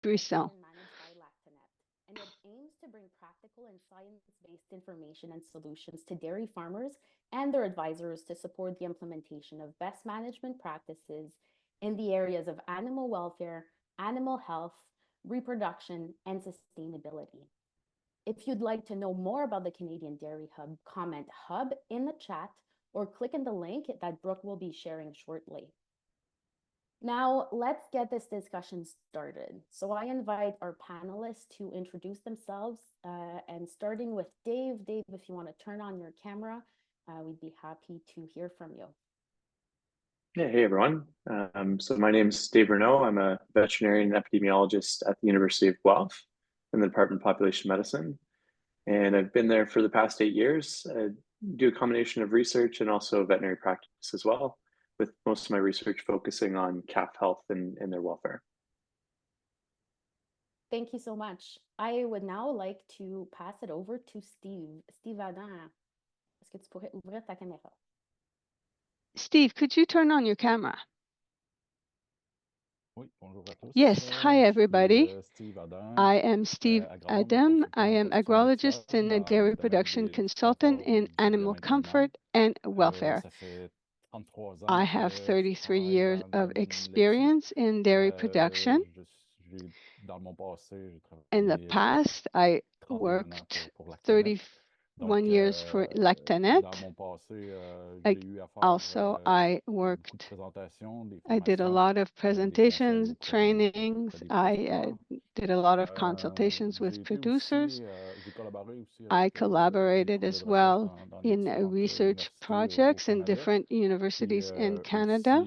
Brisson. and managed by Lactanet, and it aims to bring practical and science-based information and solutions to dairy farmers and their advisors to support the implementation of best management practices in the areas of animal welfare, animal health, reproduction, and sustainability. If you'd like to know more about the Canadian Dairy Hub, comment Hub in the chat or click on the link that Brooke will be sharing shortly. Now, let's get this discussion started. So I invite our panelists to introduce themselves, and starting with Dave. Dave, if you want to turn on your camera, we'd be happy to hear from you. Yeah, hey everyone. So my name is Dave Renaud. I'm a veterinarian and epidemiologist at the University of Guelph in the Department of Population Medicine. And I've been there for the past 8 years. I do a combination of research and also veterinary practice as well, with most of my research focusing on calf health and their welfare. Thank you so much. I would now like to pass it over to Steve. Steve Adam, est-ce que tu pourrais ouvrir ta caméra? Steve, could you turn on your camera? Yes, hi everybody. I am Steve Adam. I am agrologist and a dairy production consultant in animal comfort and welfare. I have 33 years of experience in dairy production. In the past, I worked 31 years for Lactanet. I did a lot of presentations, trainings. I did a lot of consultations with producers. I collaborated as well in research projects in different universities in Canada.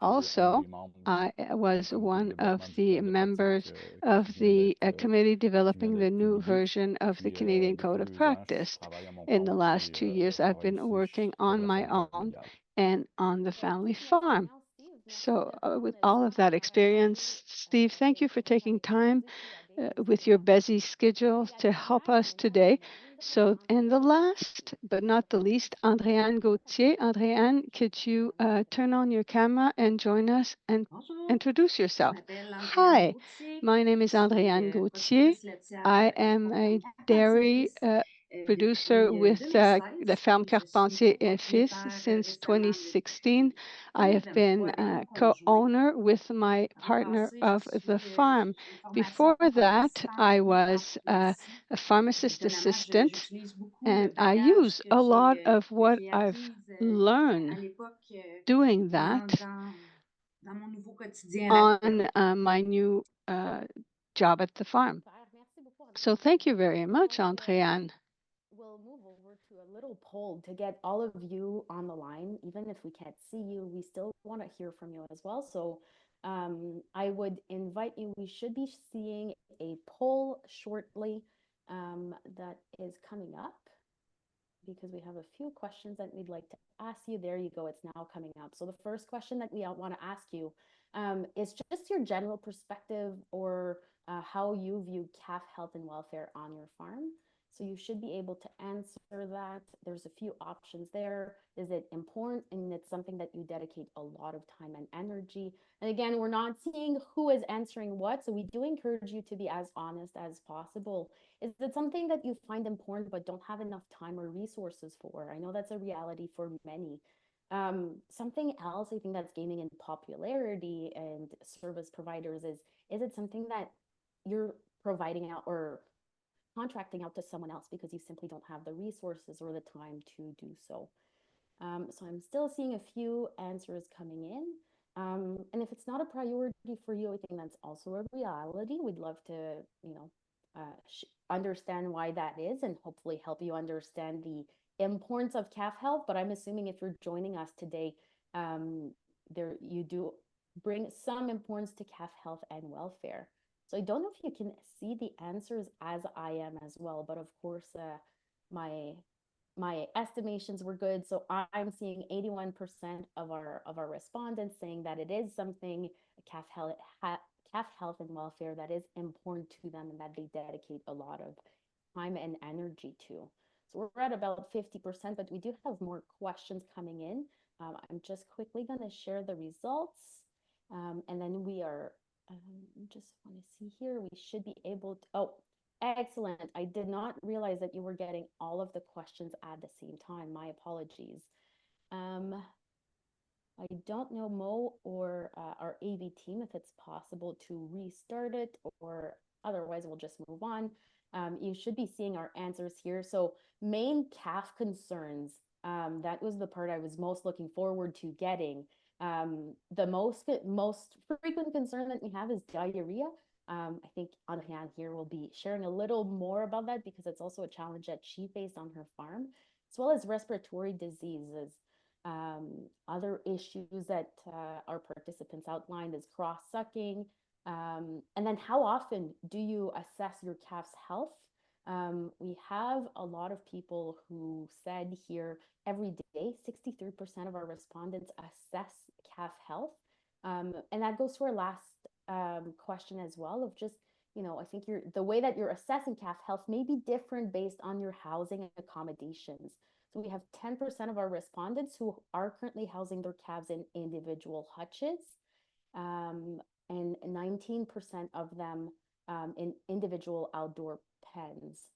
Also, I was one of the members of the committee developing the new version of the Canadian Code of Practice. In the last 2 years, I've been working on my own and on the family farm. So with all of that experience, Steve, thank you for taking time with your busy schedule to help us today. So, and the last but not the least, Andréane Gauthier. Andréane, could you turn on your camera and join us and introduce yourself? Hi, my name is Andréane Gauthier. I am a dairy producer with the Ferme Carpentier et Fils since 2016. I have been co-owner with my partner of the farm. Before that, I was a pharmacist assistant, and I use a lot of what I've learned doing that on my new job at the farm. So thank you very much, Andréane. We'll move over to a little poll to get all of you on the line. Even if we can't see you, we still want to hear from you as well. So I would invite you, we should be seeing a poll shortly that is coming up because we have a few questions that we'd like to ask you. There you go, it's now coming up. So the first question that we want to ask you is just your general perspective or how you view calf health and welfare on your farm. So you should be able to answer that. There's a few options there. Is it important? And it's something that you dedicate a lot of time and energy. And again, we're not seeing who is answering what. So we do encourage you to be as honest as possible. Is it something that you find important but don't have enough time or resources for? I know that's a reality for many. Something else I think that's gaining in popularity and service providers is it something that you're providing out or contracting out to someone else because you simply don't have the resources or the time to do so? So I'm still seeing a few answers coming in. And if it's not a priority for you, I think that's also a reality. We'd love to, you know, understand why that is and hopefully help you understand the importance of calf health. But I'm assuming if you're joining us today, there you do bring some importance to calf health and welfare. So I don't know if you can see the answers as I am as well, but of course, my my estimations were good. So I'm seeing 81% of our respondents saying that it is something calf health calf health and welfare that is important to them and that they dedicate a lot of time and energy to. So we're at about 50%, but we do have more questions coming in. I'm just quickly going to share the results, and then we are Just want to see here. We should be able to. Oh, excellent. I did not realize that you were getting all of the questions at the same time. My apologies. I don't know, Mo or our AV team, if it's possible to restart it, or otherwise we'll just move on. You should be seeing our answers here. So main calf concerns, that was the part I was most looking forward to getting. The most frequent concern that we have is diarrhea. I think Andréane here will be sharing a little more about that because it's also a challenge that she faced on her farm, as well as respiratory diseases. Other issues that our participants outlined is cross-sucking. And then how often do you assess your calf's health? We have a lot of people who said here every day, 63% of our respondents assess calf health. And that goes to our last question as well of just, I think the way that you're assessing calf health may be different based on your housing accommodations. So we have 10% of our respondents who are currently housing their calves in individual hutches, and 19% of them in individual outdoor pens.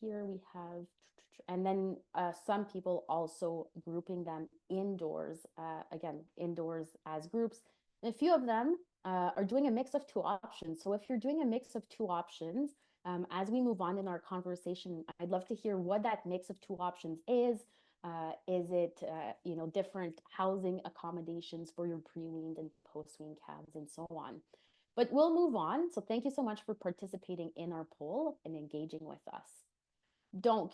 Here we have, and then some people also grouping them indoors, again, indoors as groups. And a few of them are doing a mix of two options. So if you're doing a mix of two options, as we move on in our conversation, I'd love to hear what that mix of two options is. Is it, different housing accommodations for your pre-weaned and post-weaned calves and so on? But we'll move on. So thank you so much for participating in our poll and engaging with us. Donc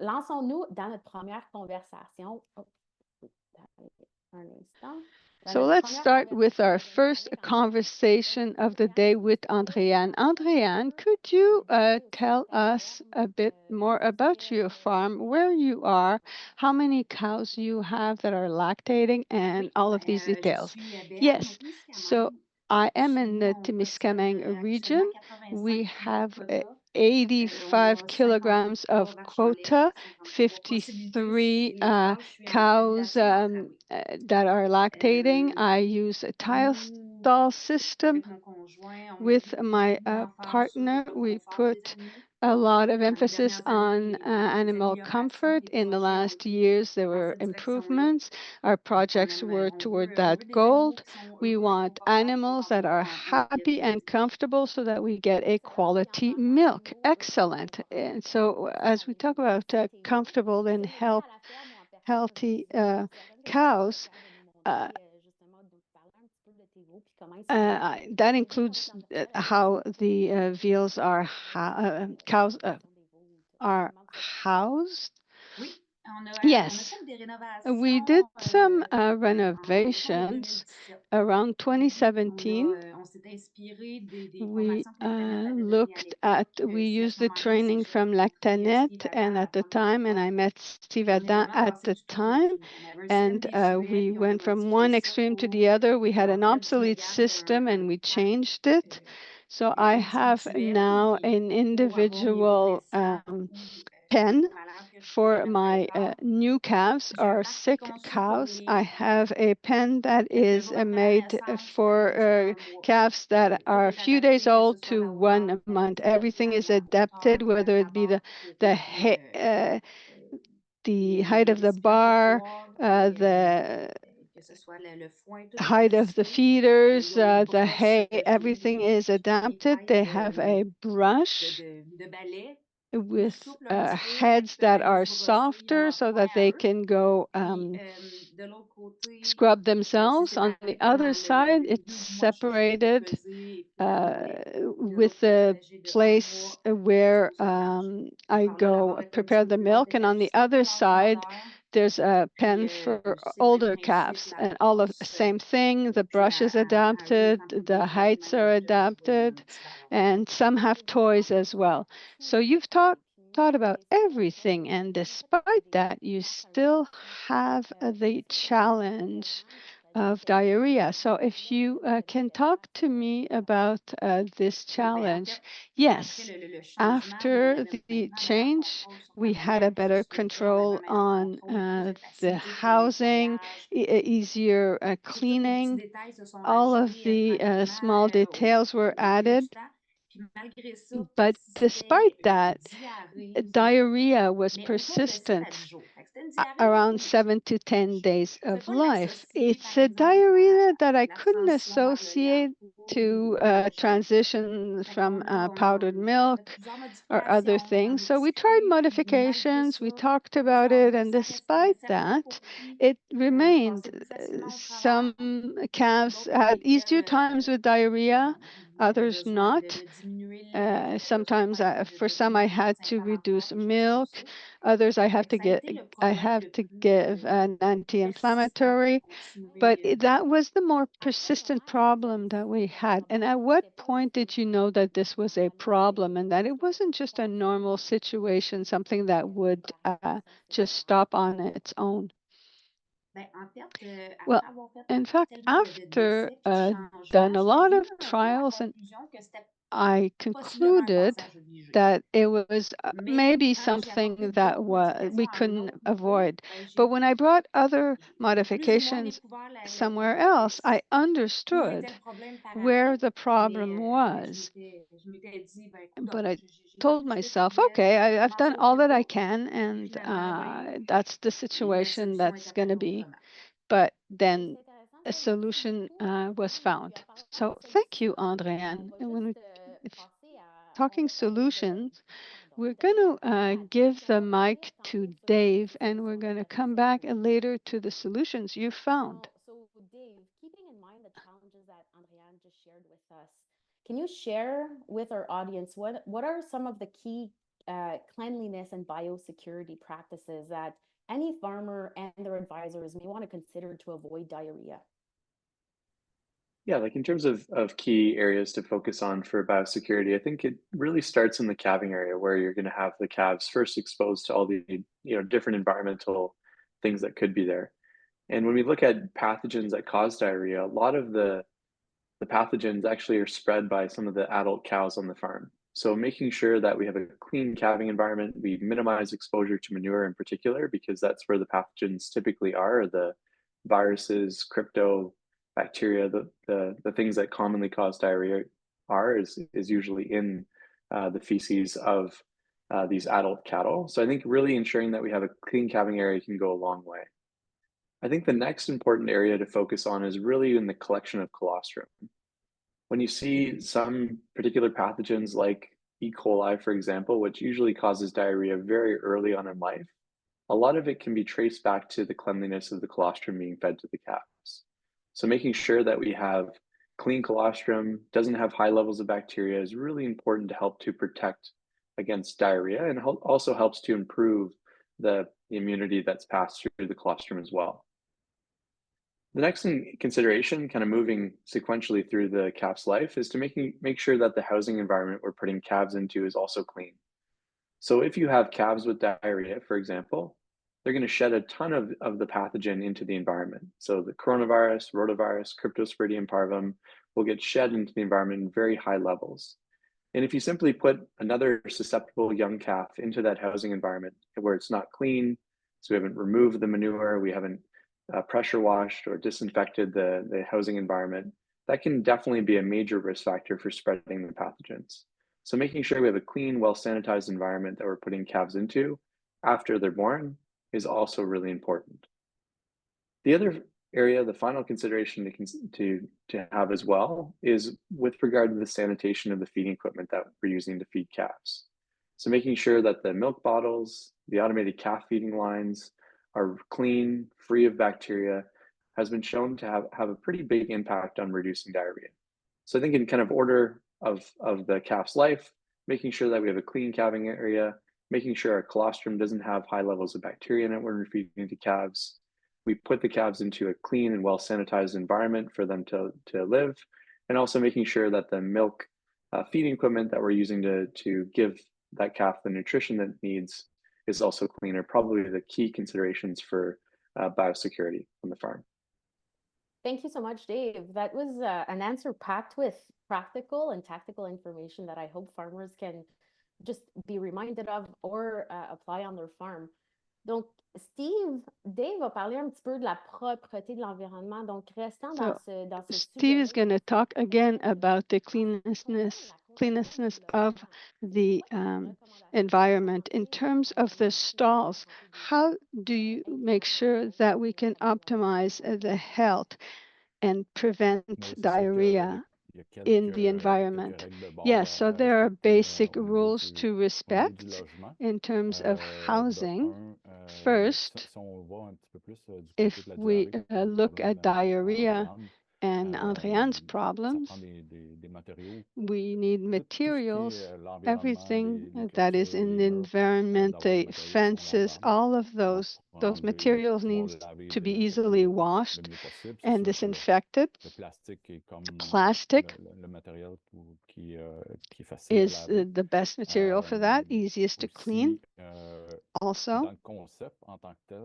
lançons-nous dans notre première conversation. Oh, un instant. So let's start with our first conversation of the day with Andréane. Andréane, could you tell us a bit more about your farm, where you are, how many cows you have that are lactating, and all of these details? Yes, so I am in the Témiscamingue region. We have 85 kilograms of quota, 53 cows that are lactating. I use a tile stall system. With my partner, we put a lot of emphasis on animal comfort. In the last years, there were improvements. Our projects were toward that goal. We want animals that are happy and comfortable so that we get a quality milk. Excellent. And so as we talk about comfortable and healthy cows, that includes how the veals are cows are housed. Yes, we did some renovations around 2017. We used the training from Lactanet and at the time, and I met Steve at the time, and we went from one extreme to the other. We had an obsolete system and we changed it. So I have now an individual pen for my new calves or sick cows. I have a pen that is made for calves that are a few days old to 1 month. Everything is adapted, whether it be the height of the bar, the height of the feeders, the hay, everything is adapted. They have a brush with heads that are softer so that they can go scrub themselves. On the other side, it's separated with the place where I go prepare the milk. And on the other side, there's a pen for older calves and all of the same thing. The brush is adapted, the heights are adapted, and some have toys as well. So you've thought about everything, and despite that, you still have the challenge of diarrhea. So if you can talk to me about this challenge. Yes, after the change, we had a better control on the housing, easier cleaning. All of the small details were added. But despite that, diarrhea was persistent around 7 to 10 days of life. It's a diarrhea that I couldn't associate to transition from powdered milk or other things. So we tried modifications, we talked about it, and despite that, it remained. Some calves had easier times with diarrhea, others not. Sometimes for some I had to reduce milk, others I have to give an anti-inflammatory, but that was the more persistent problem that we had. And at what point did you know that this was a problem and that it wasn't just a normal situation, something that would just stop on its own? Well, in fact, after done a lot of trials, and I concluded that it was maybe something that we couldn't avoid. But when I brought other modifications somewhere else, I understood where the problem was. But I told myself, okay, I've done all that I can, and that's the situation that's going to be. But then a solution was found. So thank you, Andréane. And when we talking solutions, we're going to give the mic to Dave, and we're going to come back later to the solutions you found. So Dave, keeping in mind the challenges that Andréane just shared with us, can you share with our audience what are some of the key cleanliness and biosecurity practices that any farmer and their advisors may want to consider to avoid diarrhea? Yeah, like in terms of key areas to focus on for biosecurity, I think it really starts in the calving area where you're going to have the calves first exposed to all the different environmental things that could be there. And when we look at pathogens that cause diarrhea, a lot of the pathogens actually are spread by some of the adult cows on the farm. So making sure that we have a clean calving environment, we minimize exposure to manure in particular, because that's where the pathogens typically are, the viruses, crypto, bacteria, the things that commonly cause diarrhea is usually in the feces of these adult cattle. So I think really ensuring that we have a clean calving area can go a long way. I think the next important area to focus on is really in the collection of colostrum. When you see some particular pathogens like E. coli, for example, which usually causes diarrhea very early on in life, a lot of it can be traced back to the cleanliness of the colostrum being fed to the calves. So making sure that we have clean colostrum, doesn't have high levels of bacteria is really important to help to protect against diarrhea, and also helps to improve the immunity that's passed through the colostrum as well. The next consideration, kind of moving sequentially through the calf's life, is to make sure that the housing environment we're putting calves into is also clean. So if you have calves with diarrhea, for example, they're going to shed a ton of the pathogen into the environment. So the coronavirus, rotavirus, cryptosporidium parvum will get shed into the environment in very high levels. And if you simply put another susceptible young calf into that housing environment where it's not clean, so we haven't removed the manure, we haven't pressure washed or disinfected the housing environment, that can definitely be a major risk factor for spreading the pathogens. So making sure we have a clean, well-sanitized environment that we're putting calves into after they're born is also really important. The other area, the final consideration to have as well, is with regard to the sanitation of the feeding equipment that we're using to feed calves. So making sure that the milk bottles, the automated calf feeding lines are clean, free of bacteria, has been shown to have a pretty big impact on reducing diarrhea. So I think in kind of order of the calf's life, making sure that we have a clean calving area, making sure our colostrum doesn't have high levels of bacteria in it when we're feeding to calves. We put the calves into a clean and well sanitized environment for them to live, and also making sure that the milk feeding equipment that we're using to give that calf the nutrition that it needs is also cleaner, probably the key considerations for biosecurity on the farm. Thank you so much, Dave. That was an answer packed with practical and tactical information that I hope farmers can just be reminded of or apply on their farm. Donc, Steve, Dave va parler un petit peu de la propreté de l'environnement. Donc, restant So dans ce Steve sujet-là, is going to talk again about the cleanliness of the environment. In terms of the stalls, how do you make sure that we can optimize the health and prevent diarrhea in the environment? Yes, so there are basic rules to respect in terms of housing. First, if we look at diarrhea and Andréane's problems, we need materials, everything that is in the environment, the fences, all of those materials need to be easily washed and disinfected. Plastic is the best material for that, easiest to clean. Also,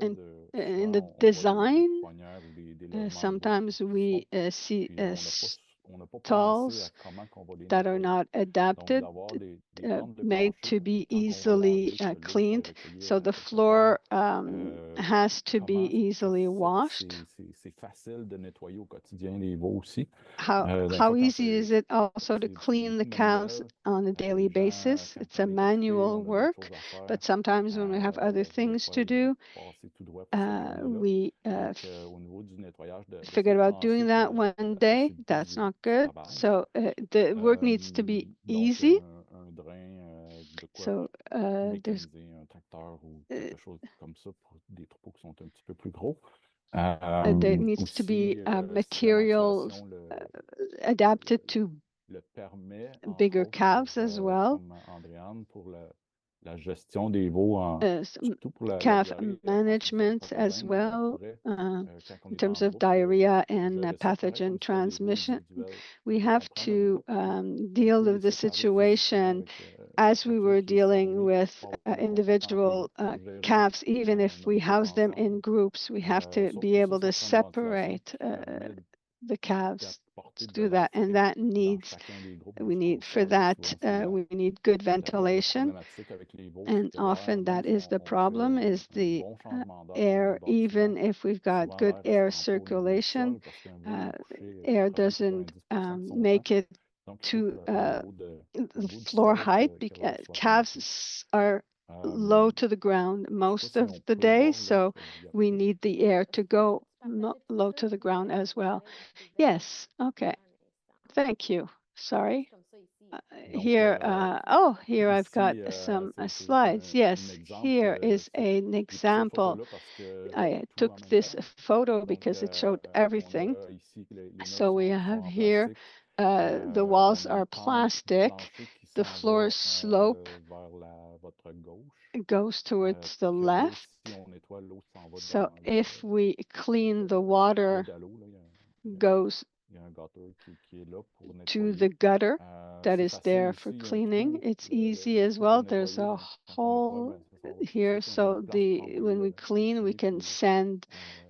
in the design, sometimes we see stalls that are not adapted, made to be easily cleaned. So the floor has to be easily washed. How easy is it also to clean the cows on a daily basis? It's a manual work, but sometimes when we have other things to do, we figured about doing that one day. That's not good. So the work needs to be easy. So there's there needs to be materials adapted to bigger calves as well. Calf management as well, in terms of diarrhea and pathogen transmission. We have to deal with the situation as we were dealing with individual calves. Even if we house them in groups, we have to be able to separate the calves to do that, and that needs we need good ventilation, and often that is the problem, is the air. Even if we've got good air circulation, air doesn't make it to the floor height, because calves are low to the ground most of the day, so we need the air to go low to the ground as well. Yes, okay. Thank you. Sorry. Here I've got some slides. Yes, here is an example. I took this photo because it showed everything. So we have here, the walls are plastic, the floor slope goes towards the left. So if we clean, the water goes to the gutter that is there for cleaning. It's easy as well. There's a hole here, so when we clean, we can send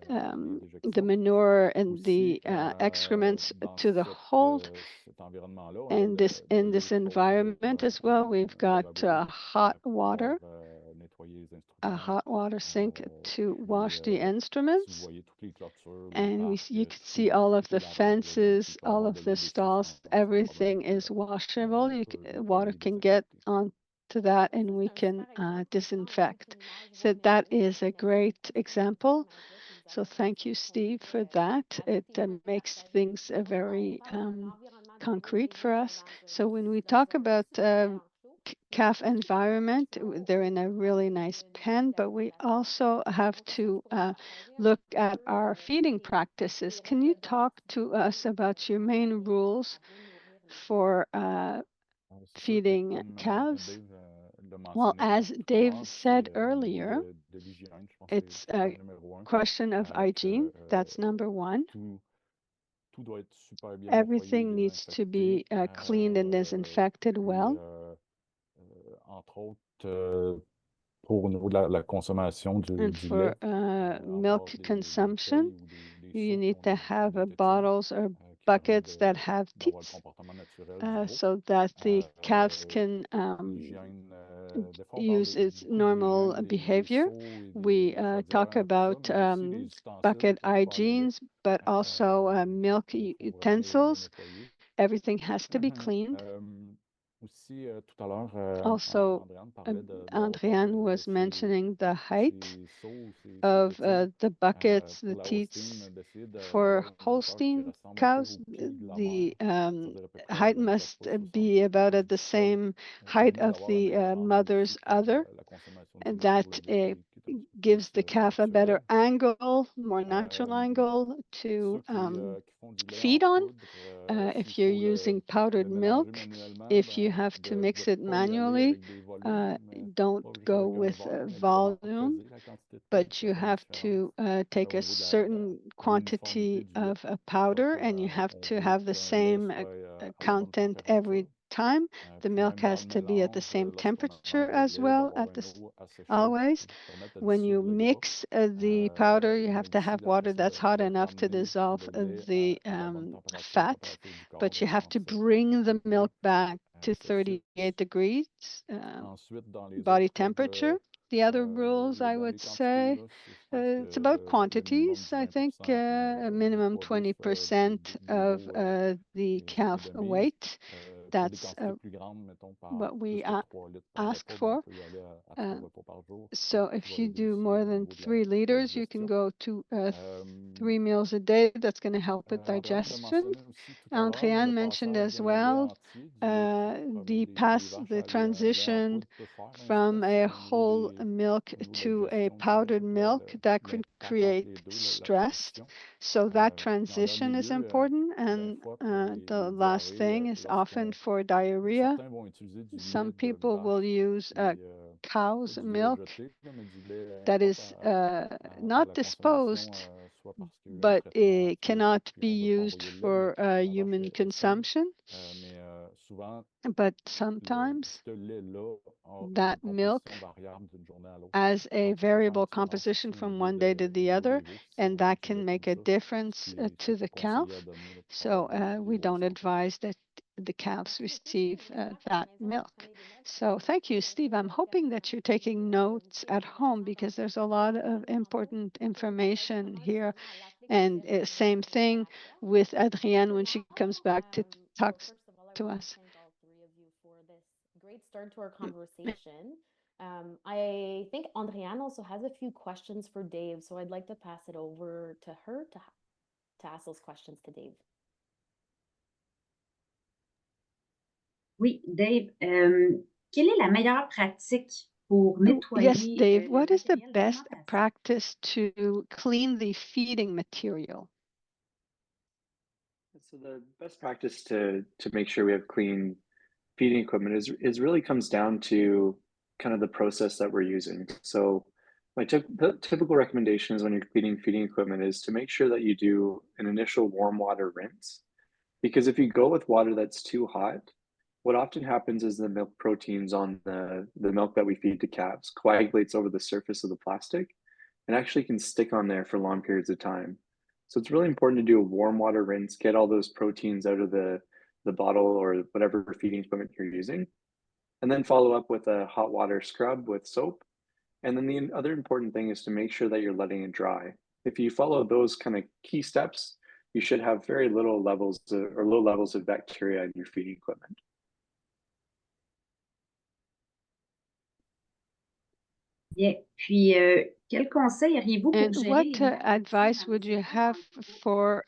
the manure and the excrements to the hold. And in this environment as well, we've got hot water, a hot water sink to wash the instruments. And you can see all of the fences, all of the stalls, everything is washable. Water can get onto that, and we can disinfect. So that is a great example. So thank you, Steve, for that. It makes things very concrete for us. So when we talk about calf environment, they're in a really nice pen, but we also have to look at our feeding practices. Can you talk to us about your main rules for feeding calves? Well, as Dave said earlier, it's a question of hygiene. That's number one. Everything needs to be cleaned and disinfected well. au niveau de la consommation And du for lait, milk avoir des consumption, bouteilles ou des you seaux need qui to ont have des tétines bottles or qui buckets permettent that have d'avoir le teats comportement naturel du veau. so that the calves can L'hygiène, des fois, on parle use its beaucoup normal d'hygiène des behavior. seaux et We des talk chaudières, tout ça, about mais aussi les ustensiles bucket pour faire le lait. hygienes, but also milk Faut vraiment les utensils. nettoyer. Everything has to be cleaned. Aussi, tout à l'heure, Also, Andréane parlait de la Andréane hauteur was de mentioning the height ces seaux, ces of tétines. the buckets, Pour the la teats. Holstein, d'essayer For d'avoir une hauteur qui Holstein ressemble un peu cows, au pied de la the mère, c'est-à-dire à peu près height 24 must pouces, be about 60 at the du sol. same Ça height permet of d'avoir un the meilleur angle mother's aussi pour udder, la consommation du and lait that pour le lait qui est un petit peu gives the plus calf a better naturel. angle, more natural angle to Ceux qui font du lait en feed on. poudre, s'il If you're faut using powdered le mélanger milk, manuellement, if you have to de mix it pas y aller manually, avec des volumes, don't pas juste go avec un with verre, mais vraiment volume, peser la quantité de poudre, but ça you fait la have to différence take au a niveau de certain l'uniformité quantity du lait. of a powder, Pas and you have qu'on to veut have the qu'un lait same soit à la bonne content température. every time. The Puis milk même dans has le to be at the mélange, same lorsqu'on temperature mélange le as lait, well d'avoir at une this eau assez chaude always. qui permette de When you dissoudre le gras. mix the powder, you Mais have to aussi have la water façon that's hot de enough to ramener dissolve le lait the à la bonne température, la fat, température du corps but you have to étant cette bring the quantité milk back to excessive. 38 degrees Ensuite, dans les body autres temperature. règles, The other rules, I dans would les quantités, say, là, je pense que it's about le minimum quantities. du I think 20%, a on veut minimum pas vivre 20% du of niveau the des calf demi. weight. Pour des That's quantités plus grandes, mettons what plus we que 3 litres par ask repas, ben, on for. peut y aller à 3 repas par jour, So qui va if you aider do aussi more au than niveau de 3 la liters, you can digestion. go to Euh, 3 meals a day. That's going to help with Andréane avait digestion. mentionné aussi tout à l'heure Andréane le mentioned passage as d'un lait well entier, du lait qui provient des vaches the à lait en transition poudre peut faire une from incitation a whole milk au niveau de la to a digestion, c'est powdered juste milk that could l'impact entre create les deux, la stress. transition. So that Puis en transition dernier is lieu, important. des And fois pour the les last diarrhées, thing is often for diarrhea. certains vont utiliser du Some lait de people will vache use qui est pas cow's du lait à milk jeter, là, mais du lait that impropre is à not la consommation, disposed, soit parce qu'il y a eu un but traitement it antibiotique, cannot puis be on veut pas used envoyer le lait, mais for la vache human est saine. consumption. Mais souvent, But sometimes ce lait-là a that une milk composition variable d'une journée à l'autre. has a Donc, ça peut faire une variable différence aussi composition au from niveau one day to au the niveau other, des veaux si and on that can l'utilisait make comme a ça, difference ce qui to est pas the calf. conseillé à donner là, pour So avoir des we veaux en don't santé. advise that the calves Okay, thank you receive very much. that Mais voilà, milk. prenez des notes. So thank you, Steve. I'm hoping that you're taking notes at home because there's a lot of important information here. And same thing with Adrienne when she comes back to talk First of all, I to want to us. thank all three of you for this great start to our conversation. I think Andréane also has a few questions for Dave, so I'd like to pass it over to her to ask those questions to Dave. Oui, Dave, quelle est la meilleure pratique pour nettoyer Yes, Dave, what is the matériel best d'alimentation? practice to clean the feeding material? So the best practice to make sure we have clean feeding equipment is really comes down to kind of the process that we're using. So the typical recommendation is when you're cleaning feeding equipment is to make sure that you do an initial warm water rinse. Because if you go with water that's too hot, what often happens is the milk proteins on the milk that we feed to calves coagulates over the surface of the plastic and actually can stick on there for long periods of time. So it's really important to do a warm water rinse, get all those proteins out of the bottle or whatever feeding equipment you're using, and then follow up with a hot water scrub with soap. And then the other important thing is to make sure that you're letting it dry. If you follow those kind of key steps, you should have very little levels or low levels of bacteria in your feeding equipment. Bien. Puis, quel conseil auriez-vous pour And gérer what les maladies advice dans would les you have for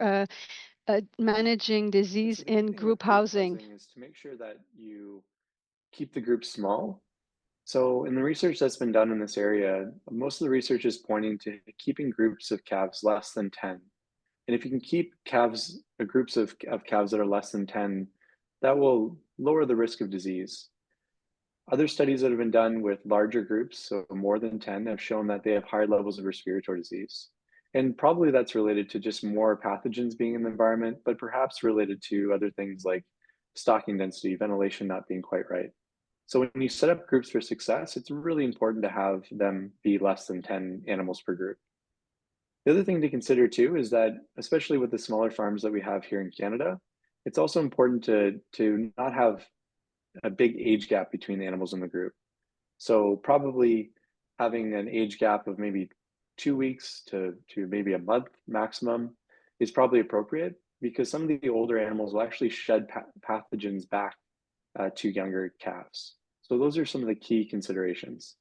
managing So disease the key in thing group with group housing? is to make sure that you keep the group small. So in the research that's been done in this area, most of the research is pointing to keeping groups of calves less than 10. And if you can keep groups of calves that are less than 10, that will lower the risk of disease. Other studies that have been done with larger groups, so more than 10, have shown that they have higher levels of respiratory disease. And probably that's related to just more pathogens being in the environment, but perhaps related to other things like stocking density, ventilation not being quite right. So when you set up groups for success, it's really important to have them be less than 10 animals per group. The other thing to consider too is that, especially with the smaller farms that we have here in Canada, it's also important to not have a big age gap between the animals in the group. So probably having an age gap of maybe 2 weeks to maybe a month maximum is probably appropriate, because some of the older animals will actually shed pathogens back to younger calves. So those are some of the key considerations.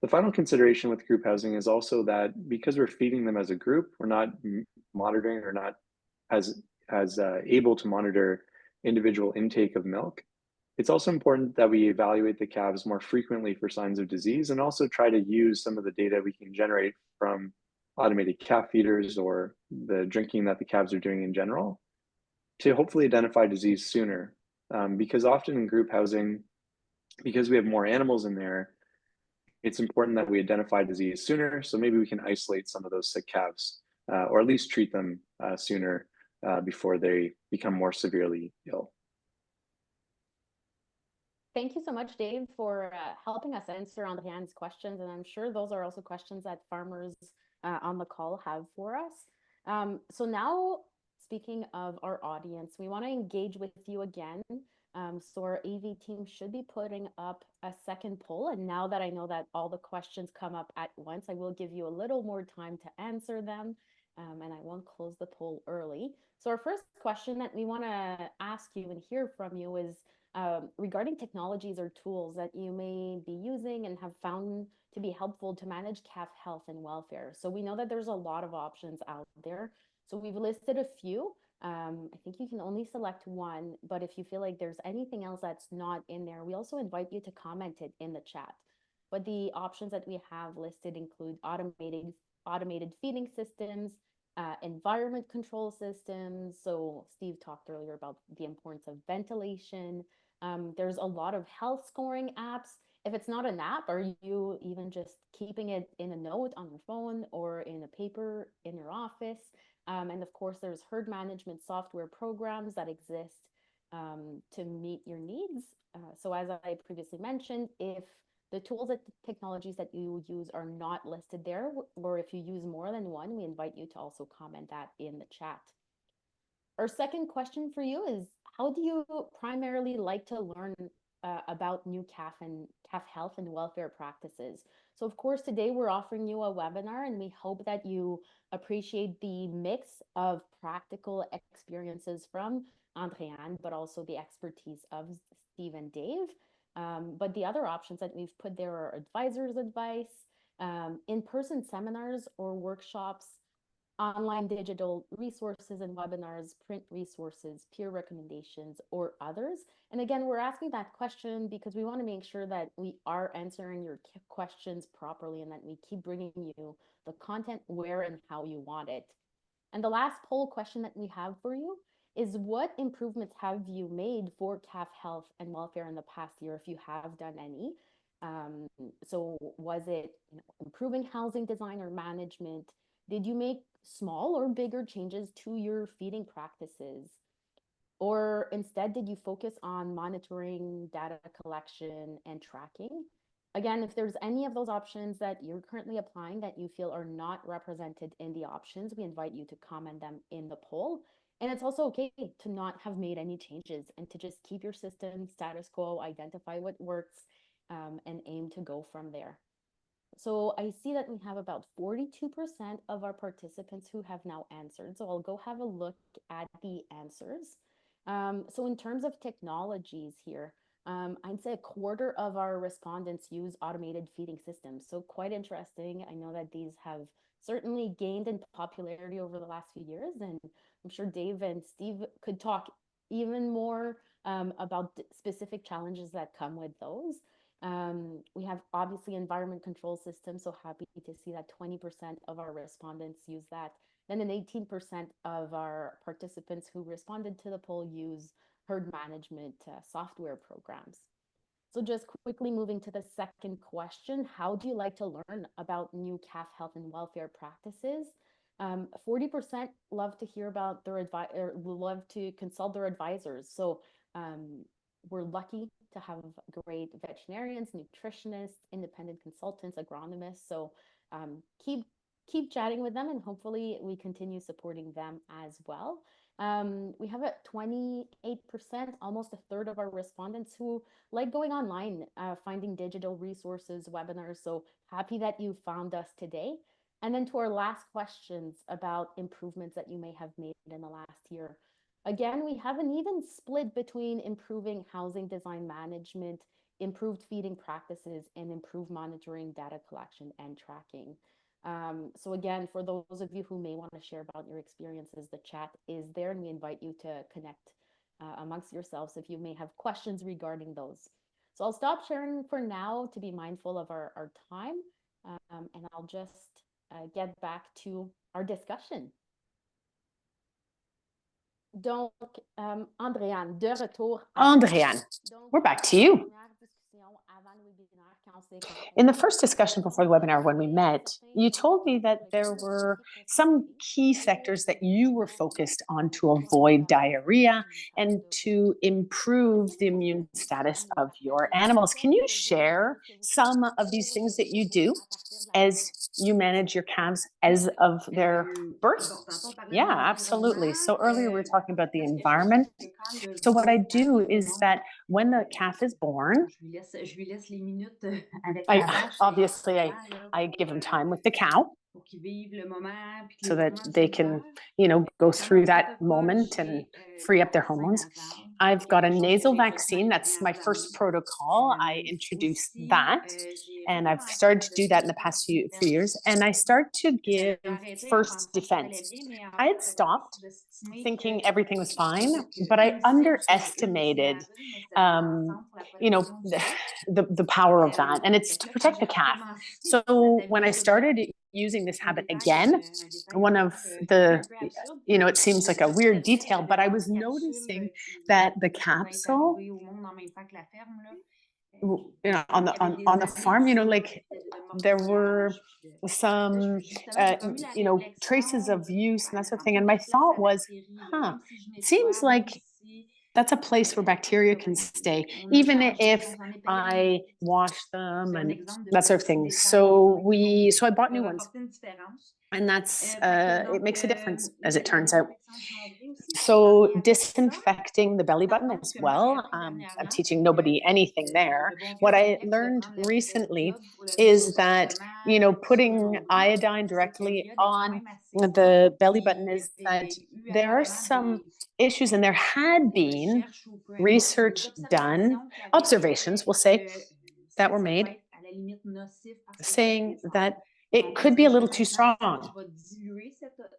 The final consideration with group housing is also that because we're feeding them as a group, we're not monitoring or not as able to monitor individual intake of milk. It's also important that we evaluate the calves more frequently for signs of disease, and also try to use some of the data we can generate from automated calf feeders or the drinking that the calves are doing in general to hopefully identify disease sooner. Because often in group housing, because we have more animals in there, it's important that we identify disease sooner, so maybe we can isolate some of those sick calves, or at least treat them sooner before they become more severely ill. Thank you so much, Dave, for helping us answer Andréane's questions. And I'm sure those are also questions that farmers on the call have for us. So now, speaking of our audience, we want to engage with you again. So our AV team should be putting up a second poll. And now that I know that all the questions come up at once, I will give you a little more time to answer them. And I won't close the poll early. So our first question that we want to ask you and hear from you is, regarding technologies or tools that you may be using and have found to be helpful to manage calf health and welfare. So we know that there's a lot of options out there. So we've listed a few. I think you can only select one, but if you feel like there's anything else that's not in there, we also invite you to comment it in the chat. But the options that we have listed include automated feeding systems, environment control systems. So Steve talked earlier about the importance of ventilation. There's a lot of health scoring apps. If it's not an app, are you even just keeping it in a note on your phone or in a paper in your office? And of course, there's herd management software programs that exist to meet your needs. So as I previously mentioned, if the tools and technologies that you use are not listed there, or if you use more than one, we invite you to also comment that in the chat. Our second question for you is, how do you primarily like to learn about new calf health and welfare practices? So of course, today we're offering you a webinar, and we hope that you appreciate the mix of practical experiences from Andréane, but also the expertise of Steve and Dave. But the other options that we've put there are advisors' advice, in-person seminars or workshops, online digital resources and webinars, print resources, peer recommendations, or others. And again, we're asking that question because we want to make sure that we are answering your questions properly and that we keep bringing you the content where and how you want it. And the last poll question that we have for you is, what improvements have you made for calf health and welfare in the past year, if you have done any? So was it improving housing design or management? Did you make small or bigger changes to your feeding practices? Or instead, did you focus on monitoring, data collection, and tracking? Again, if there's any of those options that you're currently applying that you feel are not represented in the options, we invite you to comment them in the poll. And it's also okay to not have made any changes and to just keep your system status quo, identify what works, and aim to go from there. So I see that we have about 42% of our participants who have now answered. So I'll go have a look at the answers. So in terms of technologies here, I'd say a quarter of our respondents use automated feeding systems. So quite interesting. I know that these have certainly gained in popularity over the last few years. And I'm sure Dave and Steve could talk even more about specific challenges that come with those. We have obviously environment control systems, so happy to see that 20% of our respondents use that. Then an 18% of our participants who responded to the poll use herd management software programs. So just quickly moving to the second question, how do you like to learn about new calf health and welfare practices? 40% love to hear about their love to consult their advisors. So we're lucky to have great veterinarians, nutritionists, independent consultants, agronomists. So keep chatting with them, and hopefully we continue supporting them as well. We have a 28%, almost a third of our respondents who like going online, finding digital resources, webinars. So happy that you found us today. And then to our last questions about improvements that you may have made in the last year. Again, we have an even split between improving housing design management, improved feeding practices, and improved monitoring, data collection, and tracking. So again, for those of you who may want to share about your experiences, the chat is there, and we invite you to connect amongst yourselves if you may have questions regarding those. So I'll stop sharing for now to be mindful of our time, and I'll just get back to our discussion. Donc, Andréane, de retour. Andréane, we're back to you. In the first discussion before the webinar, when we met, you told me that there were some key sectors that you were focused on to avoid diarrhea and to improve the immune status of your animals. Can you share some of these things that you do as you manage your calves as of their birth? Yeah, absolutely. So earlier we were talking about the environment. So what I do is that when the calf is born, I give them time with the cow so that they can, go through that moment and free up their hormones. I've got a nasal vaccine. That's my first protocol. I introduced that, and I've started to do that in the past few years. And I start to give first defense. I had stopped thinking everything was fine, but I underestimated, the power of that, and it's to protect the calf. So when I started using this habit again, one of the, it seems like a weird detail, but I was noticing that the capsule, on the farm, like there were some, traces of use and that sort of thing. And my thought was, it seems like that's a place where bacteria can stay, even if I wash them and that sort of thing. So I bought new ones. And that's, it makes a difference, as it turns out. So disinfecting the belly button as well. I'm teaching nobody anything there. What I learned recently is that, putting iodine directly on the belly button is that there are some issues, and there had been research done, observations, we'll say, that were made, saying that it could be a little too strong.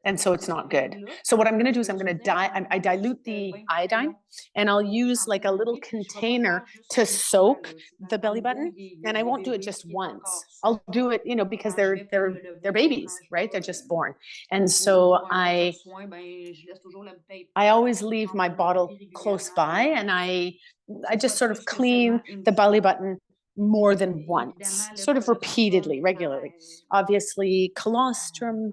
And so it's not good. So what I'm going to do is I dilute the iodine, and I'll use like a little container to soak the belly button. And I won't do it just once. I'll do it, because they're babies, right? They're just born. And so I always leave my bottle close by, and I just sort of clean the belly button more than once, sort of repeatedly, regularly. Obviously, colostrum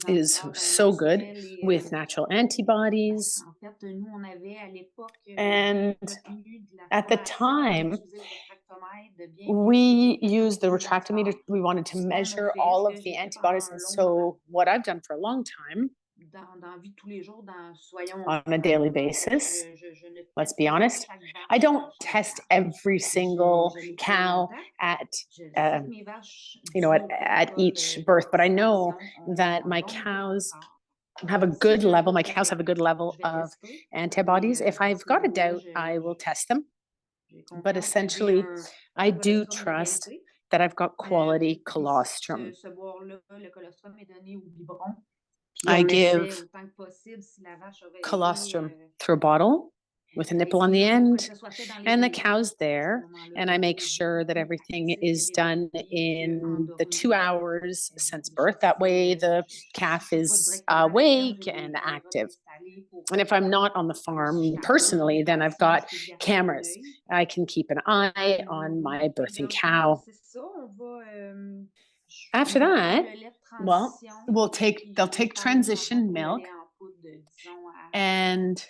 is so good with natural antibodies. And at the time, we used the retractometer. We wanted to measure all of the antibodies. And so what I've done for a long time, on a daily basis, let's be honest, I don't test every single cow at each birth, but I know that my cows have a good level. My cows have a good level of antibodies. If I've got a doubt, I will test them. But essentially, I do trust that I've got quality colostrum. I give colostrum through a bottle with a nipple on the end, and the cow's there, and I make sure that everything is done in the 2 hours since birth. That way the calf is awake and active. And if I'm not on the farm personally, then I've got cameras. I can keep an eye on my birthing cow. After that, well, they'll take transition milk, and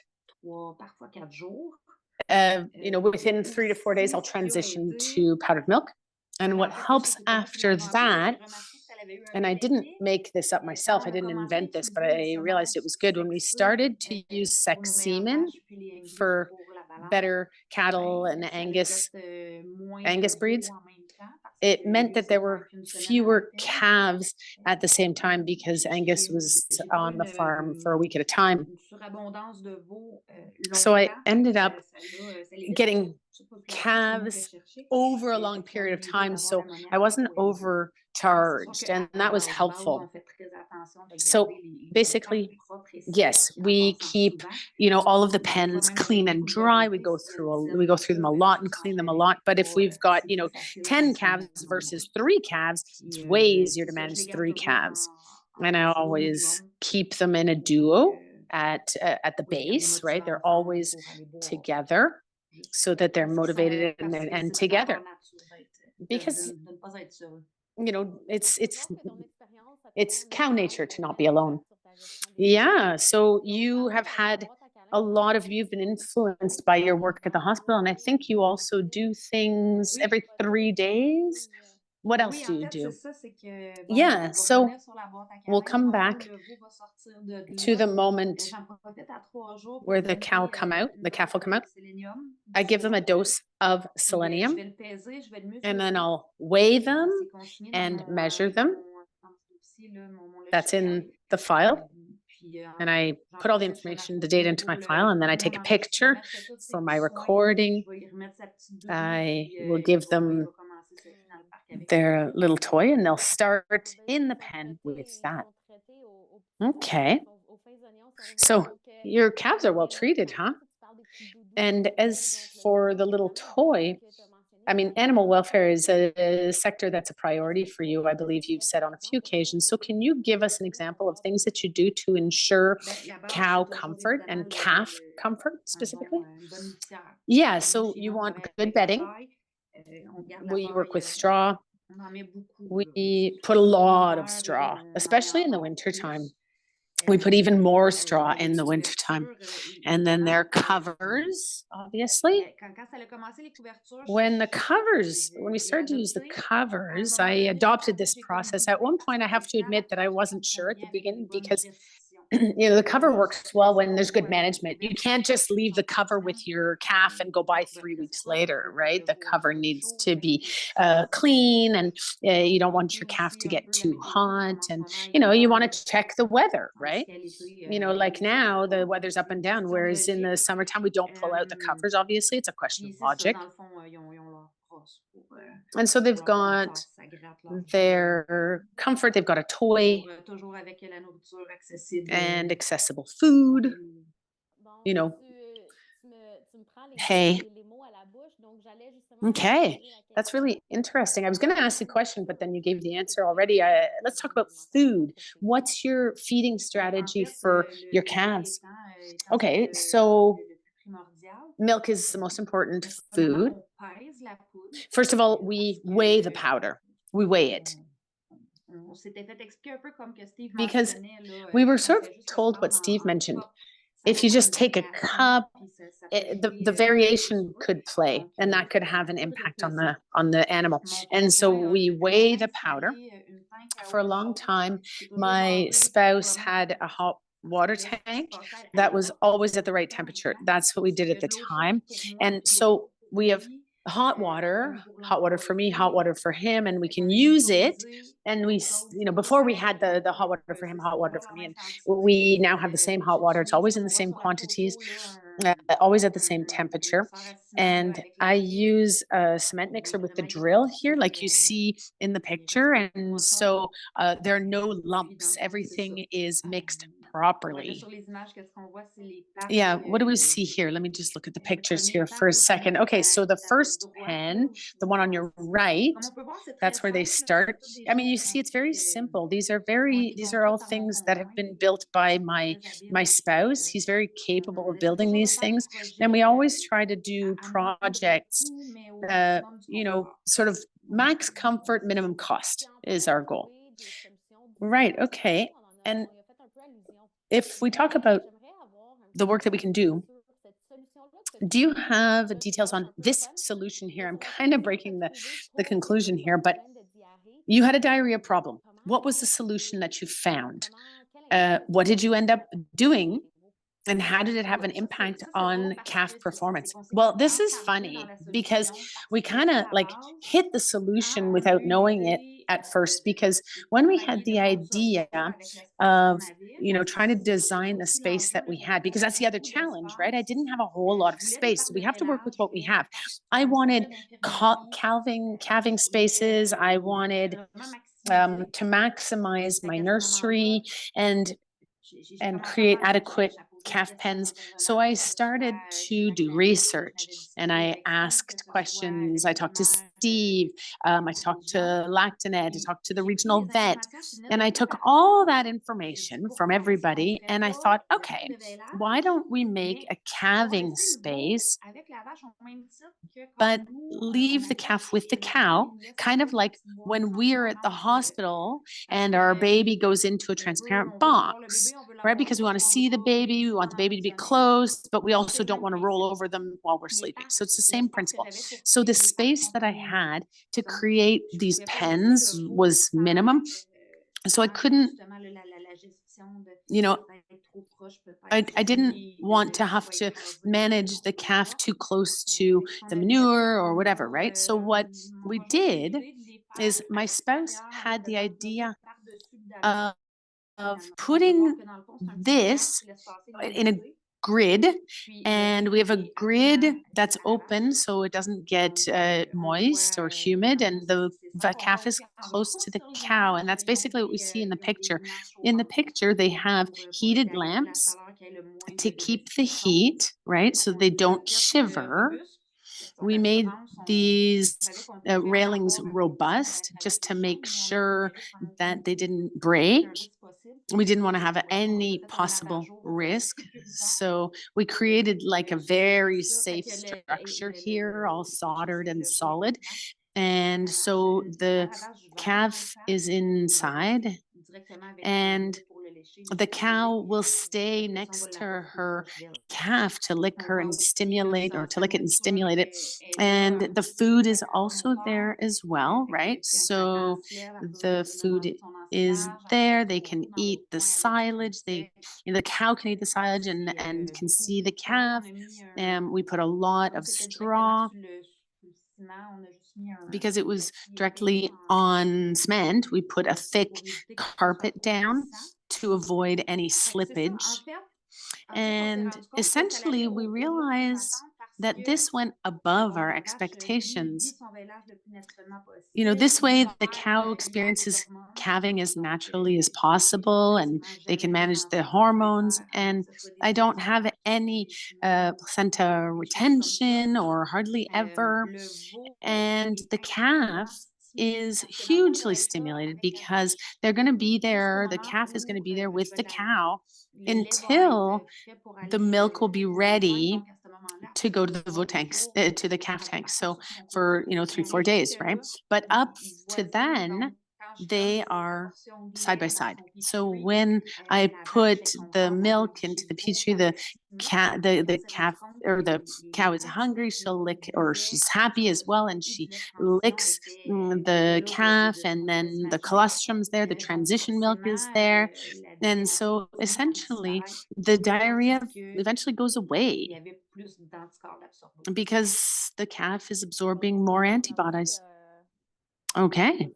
within 3 to 4 days, I'll transition to powdered milk. And what helps after that, and I didn't make this up myself, I didn't invent this, but I realized it was good when we started to use sex semen for better cattle and Angus breeds. It meant that there were fewer calves at the same time because Angus was on the farm for a week at a time. So I ended up getting calves over a long period of time. So I wasn't overcharged, and that was helpful. So basically, yes, we keep, all of the pens clean and dry. We go through them a lot and clean them a lot. But if we've got, 10 calves versus 3 calves, it's way easier to manage 3 calves. And I always keep them in a duo at the base, right? They're always together so that they're motivated and together. Because, it's cow nature to not be alone. Yeah. So you've been influenced by your work at the hospital. And I think you also do things every 3 days. What else do you do? Yeah. So we'll come back to the moment where the calf will come out. I give them a dose of selenium, and then I'll weigh them and measure them. That's in the file. And I put all the data into my file, and then I take a picture for my recording. I will give them their little toy, and they'll start in the pen with that. Okay. So your calves are well treated, huh? And as for the little toy, animal welfare is a sector that's a priority for you, I believe you've said on a few occasions. So can you give us an example of things that you do to ensure cow comfort and calf comfort specifically? Yeah, so you want good bedding. We work with straw. We put a lot of straw, especially in the wintertime. We put even more straw in the wintertime. And then their covers, obviously. When we started to use the covers, I adopted this process. At one point, I have to admit that I wasn't sure at the beginning because the cover works well when there's good management. You can't just leave the cover with your calf and go by 3 weeks later, right? The cover needs to be clean, and you don't want your calf to get too hot, and you want to check the weather, right? Like now the weather's up and down, whereas in the summertime we don't pull out the covers. Obviously, it's a question of logic. And so they've got their comfort, they've got a toy and accessible food, Hey. Okay, that's really interesting. I was going to ask the question, but then you gave the answer already. Let's talk about food. What's your feeding strategy for your calves? Okay, so milk is the most important food. First of all, we weigh the powder. We weigh it. Because we were sort of told what Steve mentioned. If you just take a cup, the variation could play, and that could have an impact on the animal. And so we weigh the powder. For a long time, my spouse had a hot water tank that was always at the right temperature. That's what we did at the time. And so we have hot water for me, hot water for him, and we can use it. And we, before we had the hot water for him, hot water for me, and we now have the same hot water. It's always in the same quantities, always at the same temperature. And I use a cement mixer with the drill here, like you see in the picture. And so there are no lumps. Everything is mixed properly. Yeah, what do we see here? Let me just look at the pictures here for a second. Okay, so the first pen, the one on your right, that's where they start. You see, it's very simple. These are all things that have been built by my spouse. He's very capable of building these things. And we always try to do projects, sort of max comfort, minimum cost is our goal. Right, okay. And if we talk about the work that we can do, do you have details on this solution here? I'm kind of breaking the conclusion here, but you had a diarrhea problem. What was the solution that you found? What did you end up doing? And how did it have an impact on calf performance? Well, this is funny because we kind of like hit the solution without knowing it at first, because when we had the idea of, you know, trying to design the space that we had, because that's the other challenge, right? I didn't have a whole lot of space. So we have to work with what we have. I wanted calving spaces. I wanted to maximize my nursery and create adequate calf pens. So I started to do research and I asked questions. I talked to Steve, I talked to Lactanet, I talked to the regional vet, and I took all that information from everybody and I thought, okay, why don't we make a calving space, but leave the calf with the cow, kind of like when we're at the hospital and our baby goes into a transparent box, right? Because we want to see the baby, we want the baby to be close, but we also don't want to roll over them while we're sleeping. So it's the same principle. So the space that I had to create these pens was minimum. So I couldn't, you know, I didn't want to have to manage the calf too close to the manure or whatever, right? So what we did is my spouse had the idea of putting this in a grid, and we have a grid that's open so it doesn't get moist or humid, and the calf is close to the cow, and that's basically what we see in the picture. In the picture, they have heated lamps to keep the heat, right? So they don't shiver. We made these railings robust just to make sure that they didn't break. We didn't want to have any possible risk. So we created like a very safe structure here, all soldered and solid. And so the calf is inside and the cow will stay next to her calf to lick her and stimulate, or to lick it and stimulate it. And the food is also there as well, right? So the food is there. They can eat the silage. The cow can eat the silage and can see the calf. And we put a lot of straw because it was directly on cement. We put a thick carpet down to avoid any slippage. And essentially, we realized that this went above our expectations. You know, this way the cow experiences calving as naturally as possible, and they can manage the hormones. And I don't have any placenta retention, or hardly ever. And the calf is hugely stimulated because they're going to be there. The calf is going to be there with the cow until the milk will be ready to go to the veau tanks, to the calf tanks. So for, 3-4 days, right? But up to then, they are side by side. So when I put the milk into the petri, the calf, or the cow is hungry, she'll lick, or she's happy as well, and she licks the calf, and then the colostrum's there, the transition milk is there. And so essentially the diarrhea eventually goes away because the calf is absorbing more antibodies. Okay.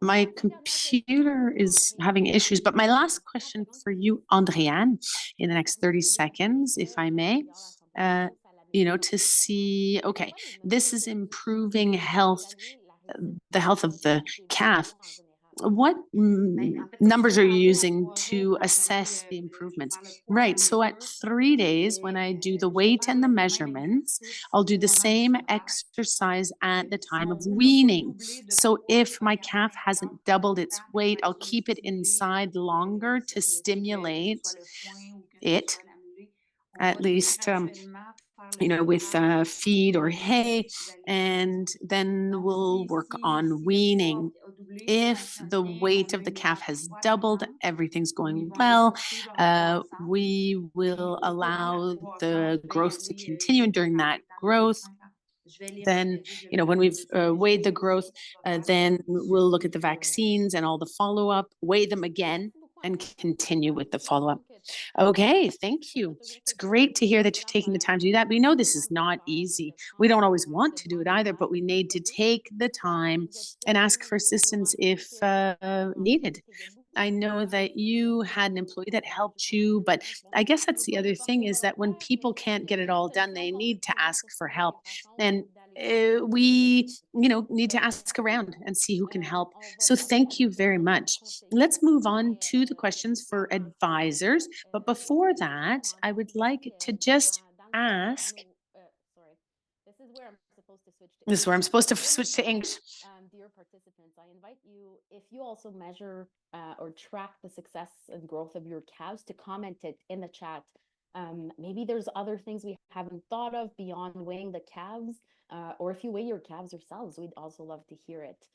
My computer is having issues, but my last question for you, Andréane, in the next 30 seconds, if I may, to see, okay, this is improving health, the health of the calf. What numbers are you using to assess the improvements? Right. So at 3 days, when I do the weight and the measurements, I'll do the same exercise at the time of weaning. So if my calf hasn't doubled its weight, I'll keep it inside longer to stimulate it, at least with feed or hay, and then we'll work on weaning. If the weight of the calf has doubled, everything's going well. We will allow the growth to continue, and during that growth, then, when we've weighed the growth, then we'll look at the vaccines and all the follow-up, weigh them again, and continue with the follow-up. Okay, thank you. It's great to hear that you're taking the time to do that. We know this is not easy. We don't always want to do it either, but we need to take the time and ask for assistance if needed. I know that you had an employee that helped you, but I guess that's the other thing, is that when people can't get it all done, they need to ask for help. And we, need to ask around and see who can help. So thank you very much. Let's move on to the questions for advisors. But before that, I would like to just ask. This is where I'm supposed to switch to This is where I'm supposed to switch to English. Dear participants, I invite you, if you also measure or track the success and growth of your calves, to comment it in the chat. Maybe there's other things we haven't thought of beyond weighing the calves, or if you weigh your calves yourselves, we'd also love to hear it.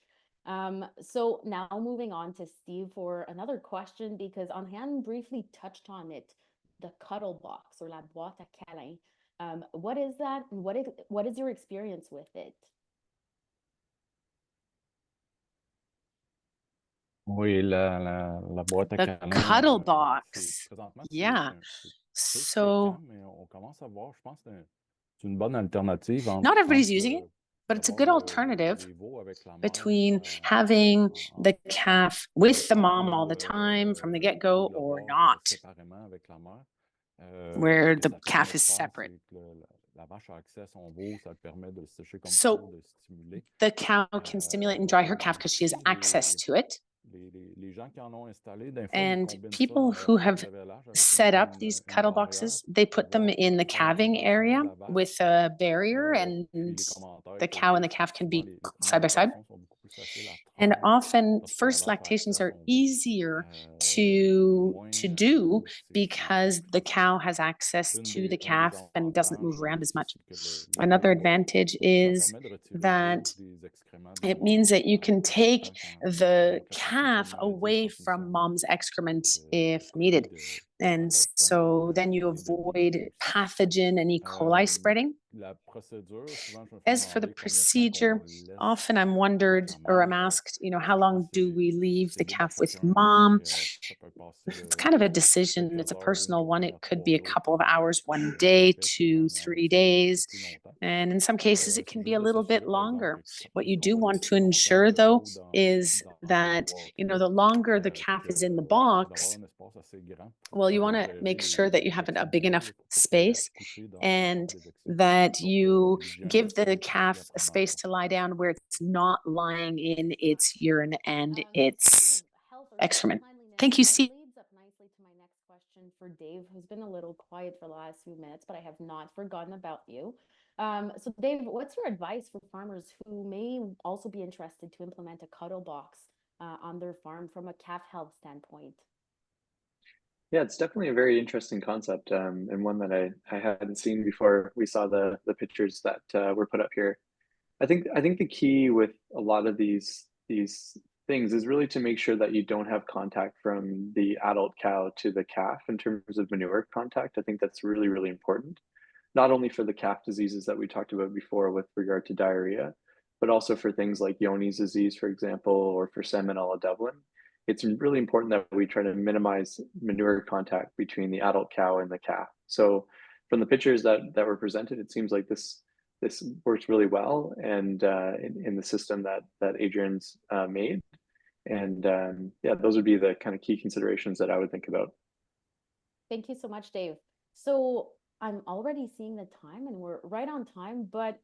So now moving on to Steve for another question, because Andréane briefly touched on it, the cuddle box, or la boîte à câlin. What is that? And what is your experience with it? Oui, la boîte à The câlin, cuddle c'est box. présentement, Yeah. c'est peu So fréquent, mais on commence à voir, je pense que c'est une bonne alternative not everybody's entre using it, but it's a avoir good alternative les veaux avec la mère between having the calf with the mom all the time from the ou get-go de or l'avoir not, séparément avec la mère. where Ce que the ça calf permet de is faire, separate. c'est que la vache a accès à son veau, ça le permet de le sécher comme il So faut, de le stimuler. the cow can stimulate and dry her calf because she has Ici, access to it. les gens qui en ont installé, des fois, ils And combinent ça people who avec have l'élevage, avec set up une these cuddle barrière boxes, they pour put them pouvoir in the faire la calving préparation area de la vache. with a barrier, Puis and les commentaires the que cow and j'ai, the calf can souvent be les side by premières side. lactations sont beaucoup plus faciles à And prendre often lorsque la first vache a accès lactations à are son veau. easier Ou moins, to do c'est because the plus cow has access un to the des calf and doesn't avantages move around as aussi, much. c'est que le Another veau, advantage ça is permet de retirer that l'eau des excréments de la it mère means that you can take important the quand calf transmission de away maladies, from mom's excrement if colis needed. de And so then you plein de avoid maladies aussi. pathogen and E. coli spreading. La procédure, souvent, je me fais As for the demander combien de temps procedure, qu'on laisse often I'm avec wondered, la or I'm mère. asked, how Ça, je long pense que do we leave c'est the libre à calf with chacun. mom? Ça peut passer It's de kind of a decision. quelques It's a heures, personal one. It à could 3 be a jours, couple of puis hours one après, day puis to on 3 laisse un days. peu plus longtemps. And in some cases, it C'est can be a juste de little bit s'assurer, par exemple, longer. que What est-ce you qu'on do va want laisser to longtemps ensure, le though, veau is dans that, la boîte, the longer the calf is in the qu'il doit box, avoir un espace assez grand well, you pour want to gérer make sure that you les have a excès big de lait. enough Il faut pas qu'il y ait à space coucher dans le and centre des excès. that Donc, you l'hygiène give aussi the est calf à a prendre en space to lie down considération. where it's not lying in its urine and its excrement. Thank you, Steve. Leads up nicely to my next question for Dave, who's been a little quiet for the last few minutes, but I have not forgotten about you. So Dave, what's your advice for farmers who may also be interested to implement a cuddle box on their farm from a calf health standpoint? Yeah, it's definitely a very interesting concept, and one that I hadn't seen before we saw the pictures that were put up here. I think the key with a lot of these things is really to make sure that you don't have contact from the adult cow to the calf in terms of manure contact. I think that's really, really important, not only for the calf diseases that we talked about before with regard to diarrhea, but also for things like Johne's disease, for example, or for Salmonella Dublin. It's really important that we try to minimize manure contact between the adult cow and the calf. So from the pictures that were presented, it seems like this works really well, and in the system that Adrian's made. And yeah, those would be the kind of key considerations that I would think about. Thank you so much, Dave. So I'm already seeing the time, and we're right on time, but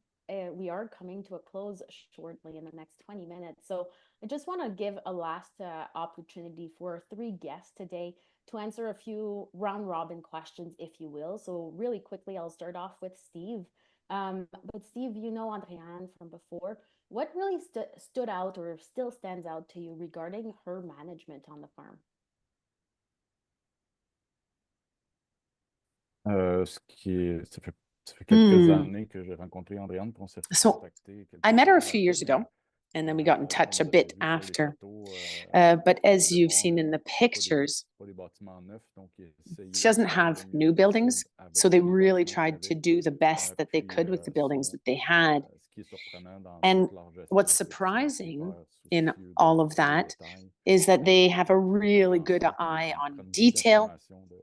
we are coming to a close shortly in the next 20 minutes. So I just want to give a last opportunity for 3 guests today to answer a few round robin questions, if you will. So really quickly, I'll start off with Steve. But Steve, you know Andréane from before. What really stood out or still stands out to you regarding her management on the farm? Ça fait Ça fait quelques années que j'ai rencontré Andréane, puis on s'est So contacté I met her a quelques few years après, ago, and then we got in touch a on bit s'est vu sur les after. photos, But as au you've départ, seen in the pas des pictures, pas des bâtiments neufs, donc essayer she de doesn't faire have le new mieux buildings, possible so avec they les really bâtiments qu'il y tried to avait. do the best that they Puis could with the buildings son, that they had. ce qui est surprenant dans And toute leur gestion, what's c'est qu'ils sont surprising super in soucieux all of des that détails. is that they have a really good Attention, eye ils on prennent beaucoup detail, d'informations de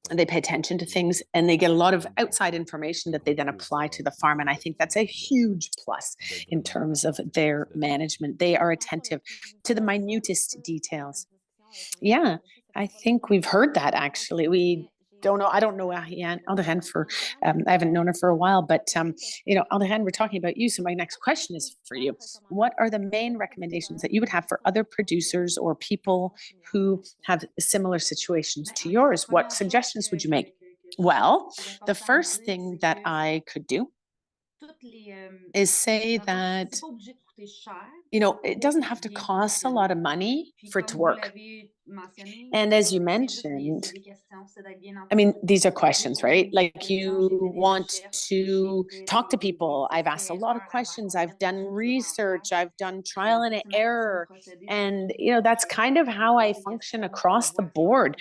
and they l'extérieur. pay attention to Puis, things, and they get a lot of j'imagine outside que information le that they then retour apply to the va farm. And être I think that's a excellent huge plus d'être in vraiment terms of attentif aux their petits détails. management. They are attentive to the minutest details. Yeah, I think we've heard that actually. We don't know. I don't know Andréane for, I haven't known her for a while, but Andréane, we're talking about you. So my next question is for you. What are the main recommendations that you would have for other producers or people who have similar situations to yours? What suggestions would you make? Well, the first thing that I could do is say that, it doesn't have to cost a lot of money for it to work. And as you mentioned, I mean, these are questions, right? Like you want to talk to people. I've asked a lot of questions. I've done research. I've done trial and error. And, that's kind of how I function across the board.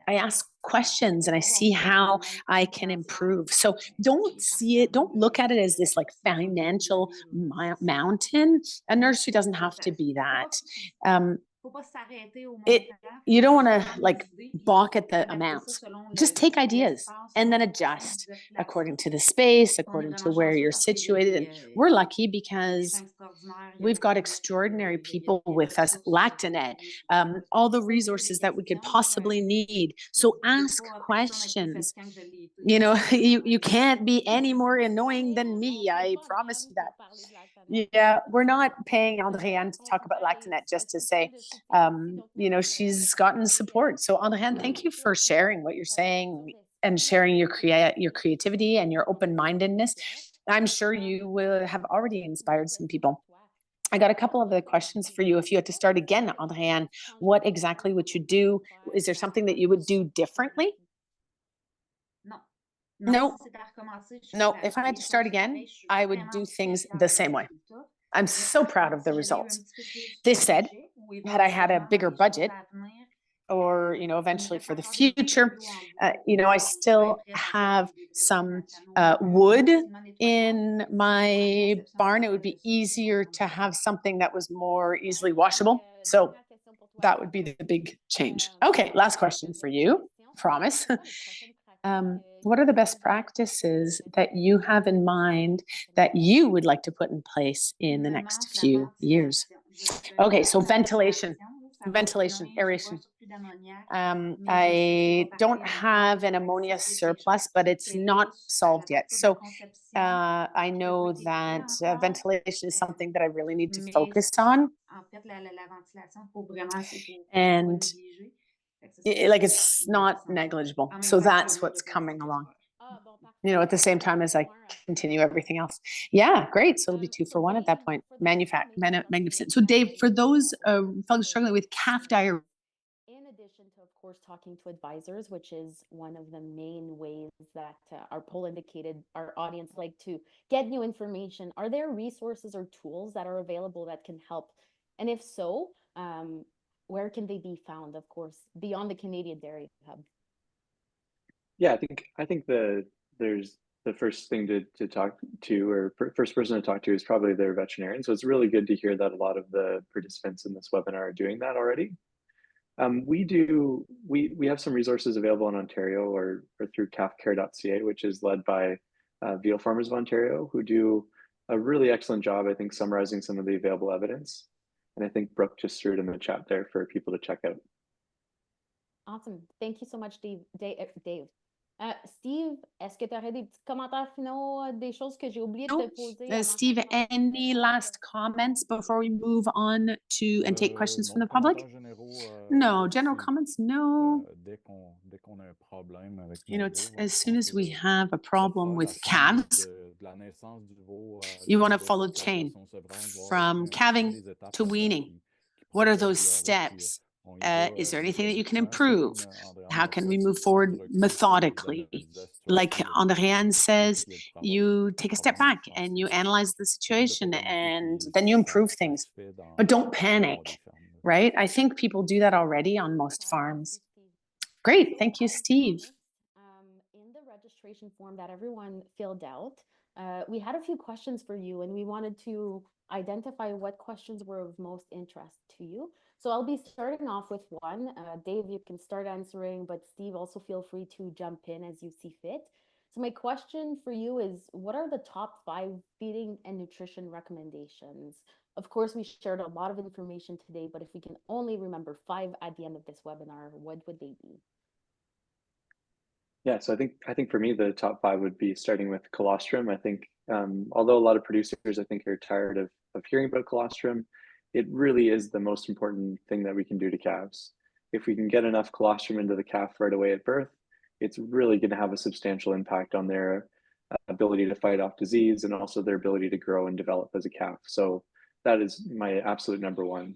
I ask questions and I see how I can improve. So don't look at it as this like financial mountain. A nursery doesn't have to be that. You don't want to like balk at the amounts. Just take ideas and then adjust according to the space, according to where you're situated. And we're lucky because we've got extraordinary people with us, Lactanet, all the resources that we could possibly need. So ask questions. You can't be any more annoying than me. I promise you that. Yeah, we're not paying Andréane to talk about Lactanet just to say, she's gotten support. So Andréane, thank you for sharing what you're saying and sharing your creativity and your open-mindedness. I'm sure you will have already inspired some people. I got a couple of other questions for you. If you had to start again, Andréane, what exactly would you do? Is there something that you would do differently? No. If I had to start again, I would do things the same way. I'm so proud of the results. This said, had I had a bigger budget, or eventually for the future, I still have some wood in my barn. It would be easier to have something that was more easily washable. So that would be the big change. Okay, last question for you. Promise. What are the best practices that you have in mind that you would like to put in place in the next few years? Okay, so ventilation, aeration. I don't have an ammonia surplus, but it's not solved yet. So I know that ventilation is something that I really need to focus on. And it's not negligible. So that's what's coming along. At the same time as I continue everything else. Yeah, great. So it'll be 2 for 1 at that point. Magnificent. So Dave, for those folks struggling with calf diarrhea, in addition to, of course, talking to advisors, which is one of the main ways that our poll indicated our audience like to get new information, are there resources or tools that are available that can help? And if so, where can they be found, of course, beyond the Canadian Dairy Hub? Yeah, I think there's the first thing to talk to, or first person to talk to, is probably their veterinarian. So it's really good to hear that a lot of the participants in this webinar are doing that already. We have some resources available in Ontario or through calfcare.ca, which is led by Veal Farmers of Ontario, who do a really excellent job, I think, summarizing some of the available evidence. And I think Brooke just threw it in the chat there for people to check out. Awesome. Thank you so much, Dave. Steve, est-ce que tu aurais des petits commentaires finaux, des choses que j'ai oublié de te poser? Steve, any last comments before we move on to and take questions from the public? No, general comments, no. Dès qu'on a un problème avec it's as soon as we have a problem with calves, you want to follow the chain from calving to weaning. What are those steps? Is there anything that you can improve? How can we move forward methodically? Like Andréane says, you take a step back and you analyze the situation and then you improve things. But don't panic, right? I think people do that already on most farms. Great, thank you, Steve. In the registration form that everyone filled out, we had a few questions for you and we wanted to identify what questions were of most interest to you. So I'll be starting off with one. Dave, you can start answering, but Steve, also feel free to jump in as you see fit. So my question for you is, what are the top 5 feeding and nutrition recommendations? Of course, we shared a lot of information today, but if we can only remember 5 at the end of this webinar, what would they be? Yeah, so I think for me the top 5 would be starting with colostrum. I think although a lot of producers I think are tired of hearing about colostrum, it really is the most important thing that we can do to calves. If we can get enough colostrum into the calf right away at birth, it's really going to have a substantial impact on their ability to fight off disease and also their ability to grow and develop as a calf. So that is my absolute number 1.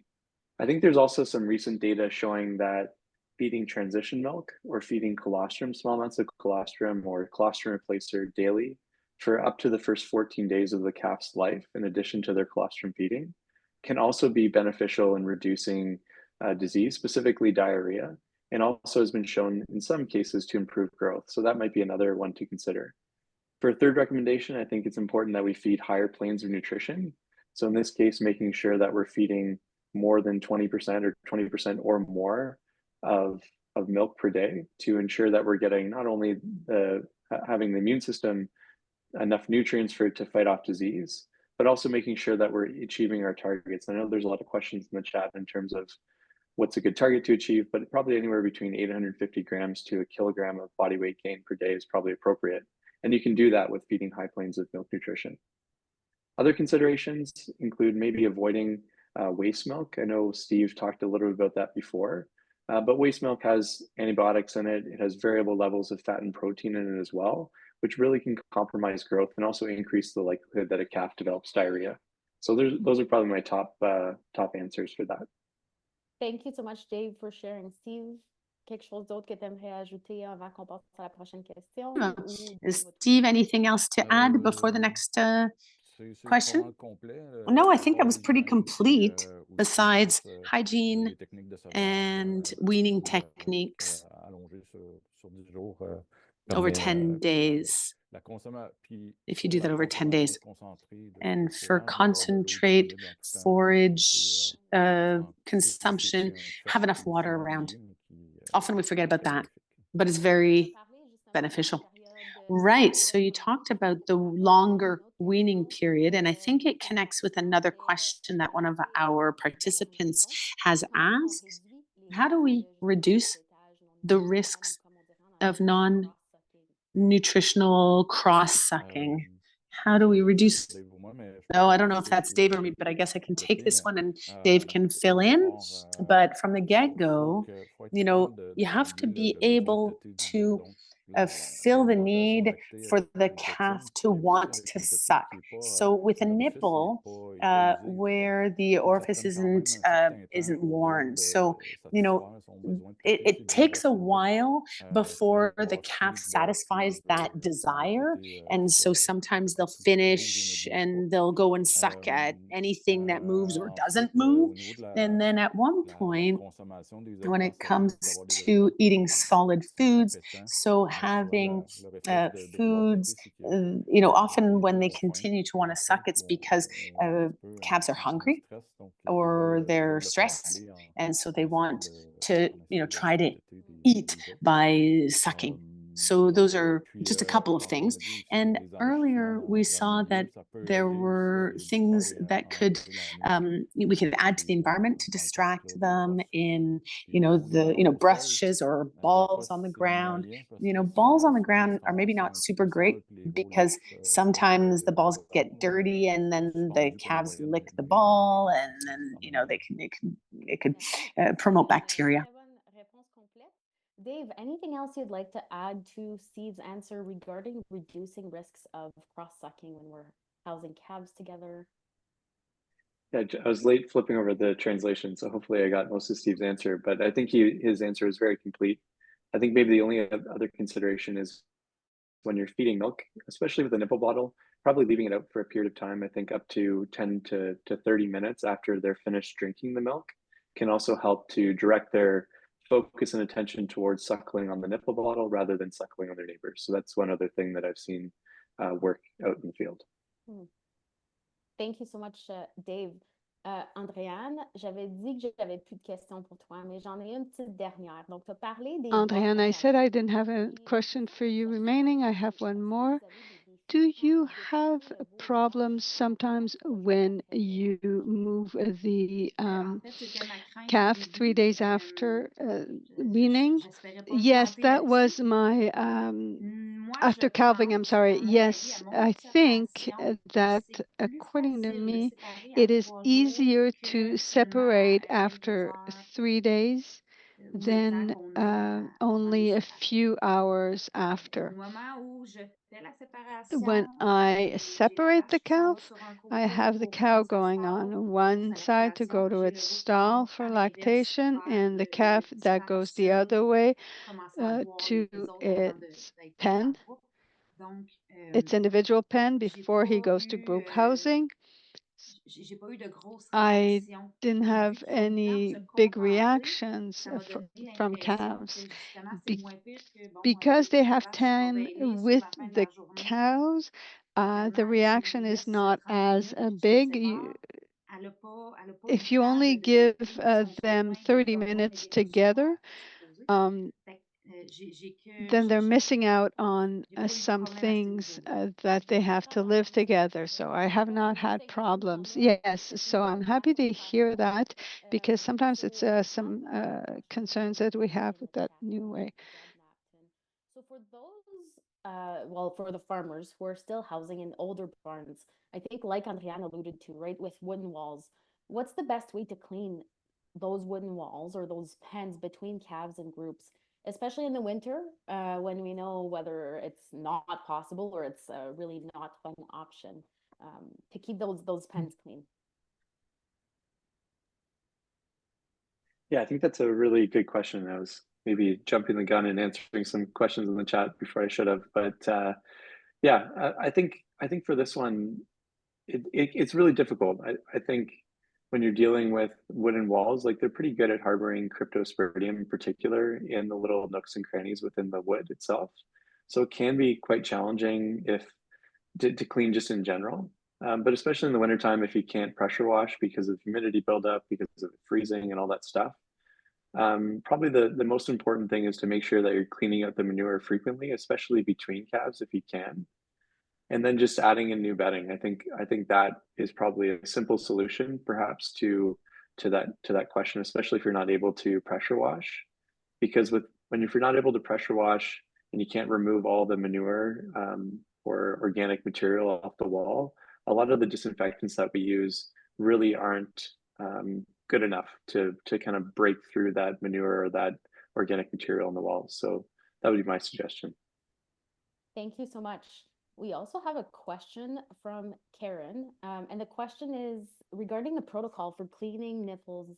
I think there's also some recent data showing that feeding transition milk or feeding colostrum, small amounts of colostrum or colostrum replacer daily for up to the first 14 days of the calf's life, in addition to their colostrum feeding, can also be beneficial in reducing disease, specifically diarrhea, and also has been shown in some cases to improve growth. So that might be another one to consider. For a third recommendation, I think it's important that we feed higher planes of nutrition. So in this case, making sure that we're feeding more than 20% or 20% or more of milk per day to ensure that we're getting not only having the immune system enough nutrients for it to fight off disease, but also making sure that we're achieving our targets. I know there's a lot of questions in the chat in terms of what's a good target to achieve, but probably anywhere between 850 grams to a kilogram of body weight gain per day is probably appropriate. And you can do that with feeding high planes of milk nutrition. Other considerations include maybe avoiding waste milk. I know Steve talked a little bit about that before, but waste milk has antibiotics in it. It has variable levels of fat and protein in it as well, which really can compromise growth and also increase the likelihood that a calf develops diarrhea. So those are probably my top answers for that. Thank you so much, Dave, for sharing. Steve, quelque chose d'autre que tu aimerais ajouter avant qu'on passe à la prochaine question? Steve, anything else to add before the next question? No, I think that was pretty complete, besides hygiene and weaning techniques over 10 days. If you do that over 10 days. And for concentrate, forage consumption, have enough water around. Often we forget about that, but it's very beneficial. Right, so you talked about the longer weaning period, and I think it connects with another question that one of our participants has asked. How do we reduce the risks of non-nutritional cross-sucking? How do we reduce? No, I don't know if that's Dave or me, but I guess I can take this one and Dave can fill in. But from the get-go, you have to be able to fill the need for the calf to want to suck. So with a nipple where the orifice isn't worn, so it takes a while before the calf satisfies that desire, and so sometimes they'll finish and they'll go and suck at anything that moves or doesn't move, and then at one point when it comes to eating solid foods, so having foods, often when they continue to want to suck, it's because calves are hungry or they're stressed, and so they want to try to eat by sucking. So those are just a couple of things. And earlier we saw that there were things that we could add to the environment to distract them in, brushes or balls on the ground. Balls on the ground are maybe not super great because sometimes the balls get dirty and then the calves lick the ball and then, it could promote bacteria. Dave, anything else you'd like to add to Steve's answer regarding reducing risks of cross-sucking when we're housing calves together? Yeah, I was late flipping over the translation, so hopefully I got most of Steve's answer, but I think his answer is very complete. I think maybe the only other consideration is when you're feeding milk, especially with a nipple bottle, probably leaving it out for a period of time, I think up to 10 to 30 minutes after they're finished drinking the milk can also help to direct their focus and attention towards suckling on the nipple bottle rather than suckling on their neighbors. So that's one other thing that I've seen work out in the field. Thank you so much, Dave. Andréane, j'avais dit que j'avais plus de questions pour toi, mais j'en ai une petite dernière. Donc, tu as parlé des Andréane, I said I didn't have a question for you remaining. I have one more. Do you have problems sometimes when you move the calf 3 days after weaning? Yes, that was my after calving, I'm sorry. Yes, I think that according to me, it is easier to separate after 3 days than only a few hours after. When I separate the calf, I have the cow going on one side to go to its stall for lactation, and the calf that goes the other way to its pen, its individual pen before he goes to group housing. I didn't have any big reactions from calves because they have tan with the cows. The reaction is not as big. If you only give them 30 minutes together, then they're missing out on some things that they have to live together. So I have not had problems. Yes, so I'm happy to hear that because sometimes it's some concerns that we have with that new way. So for those, well, for the farmers who are still housing in older barns, I think like Andréane alluded to, right, with wooden walls, what's the best way to clean those wooden walls or those pens between calves and groups? Especially in the winter, when we know whether it's not possible or it's really not an option to keep those pens clean. Yeah, I think that's a really good question. I was maybe jumping the gun and answering some questions in the chat before I should have, but yeah, I think for this one, it's really difficult. I think when you're dealing with wooden walls, like they're pretty good at harboring cryptosporidium in particular in the little nooks and crannies within the wood itself. So it can be quite challenging to clean just in general. But especially in the wintertime, if you can't pressure wash because of humidity buildup, because of freezing and all that stuff, probably the most important thing is to make sure that you're cleaning out the manure frequently, especially between calves if you can. And then just adding in new bedding. I think that is probably a simple solution perhaps to that question, especially if you're not able to pressure wash. Because if you're not able to pressure wash and you can't remove all the manure or organic material off the wall, a lot of the disinfectants that we use really aren't good enough to kind of break through that manure or that organic material on the walls. So that would be my suggestion. Thank you so much. We also have a question from Karen, and the question is regarding the protocol for cleaning nipples.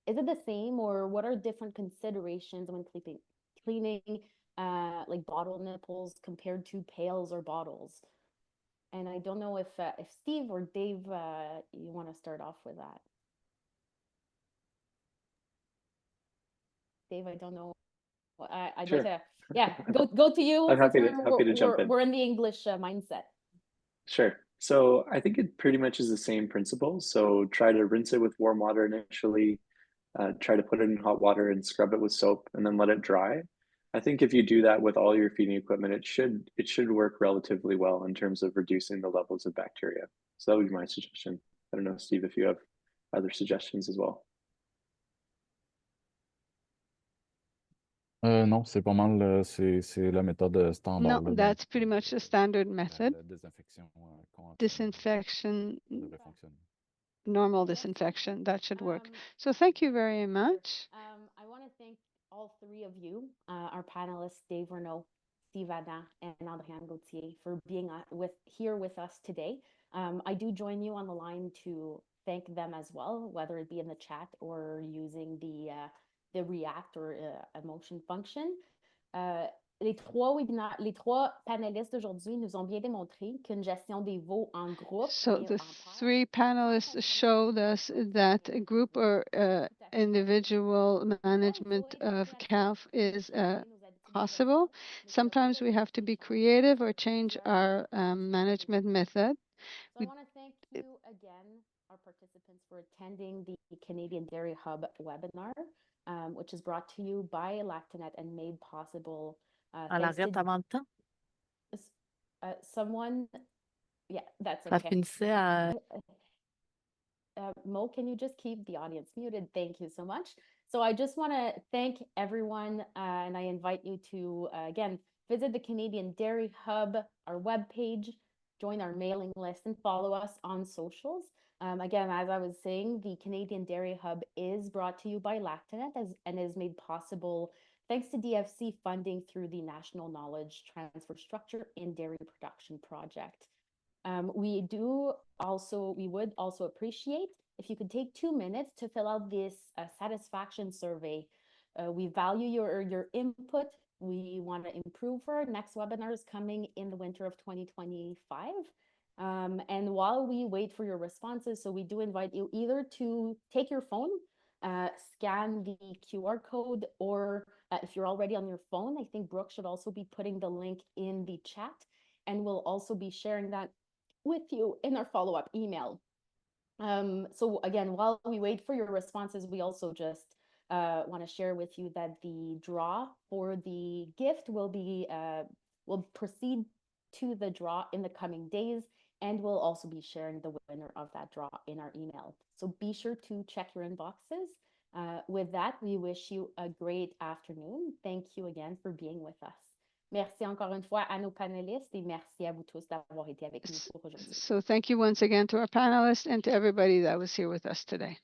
Is it the same, or what are different considerations when cleaning like bottle nipples compared to pails or bottles? And I don't know if Steve or Dave, you want to start off with that. Dave, I don't know. I'd Sure. like to, yeah, go to you. I'm happy to jump in. We're in the English mindset. Sure. So I think it pretty much is the same principle. So try to rinse it with warm water initially, try to put it in hot water and scrub it with soap and then let it dry. I think if you do that with all your feeding equipment, it should work relatively well in terms of reducing the levels of bacteria. So that would be my suggestion. I don't know, Steve, if you have other suggestions as well. Non, c'est pas mal, c'est la méthode standard. No, that's pretty much the standard method. La désinfection Disinfection, devrait fonctionner. normal disinfection, that should work. So thank you very much. I want to thank all three of you, our panelists, Dave Renaud, Steve Adam, and Andréane Gauthier, for being here with us today. I do join you on the line to thank them as well, whether it be in the chat or using the React or emotion function. Les trois panélistes d'aujourd'hui nous ont bien démontré qu'une gestion des veaux en groupe So et the en paire, three panelists showed us that a group or individual management of calf is possible. Sometimes we have to be creative or change our management method. So I want to thank you again, our participants, for attending the Canadian Dairy Hub webinar, which is brought to you by Lactanet and made possible thanks to someone. Yeah, that's okay. Mo, can you just keep the audience muted? Thank you so much. So I just want to thank everyone, and I invite you to, again, visit the Canadian Dairy Hub, our webpage, join our mailing list, and follow us on socials. Again, as I was saying, the Canadian Dairy Hub is brought to you by Lactanet and is made possible thanks to DFC funding through the National Knowledge Transfer Structure in Dairy Production Project. We would also appreciate if you could take 2 minutes to fill out this satisfaction survey. We value your input. We want to improve for our next webinars coming in the winter of 2025. And while we wait for your responses, so we do invite you either to take your phone, scan the QR code, or if you're already on your phone, I think Brooke should also be putting the link in the chat, and we'll also be sharing that with you in our follow-up email. So again, while we wait for your responses, we also just want to share with you that the draw for the gift will proceed to the draw in the coming days, and we'll also be sharing the winner of that draw in our email. So be sure to check your inboxes. With that, we wish you a great afternoon. Thank you again for being with us. Merci encore une fois à nos panélistes et merci à vous tous d'avoir été avec nous pour aujourd'hui. So thank you once again to our panelists and to everybody that was here with us today.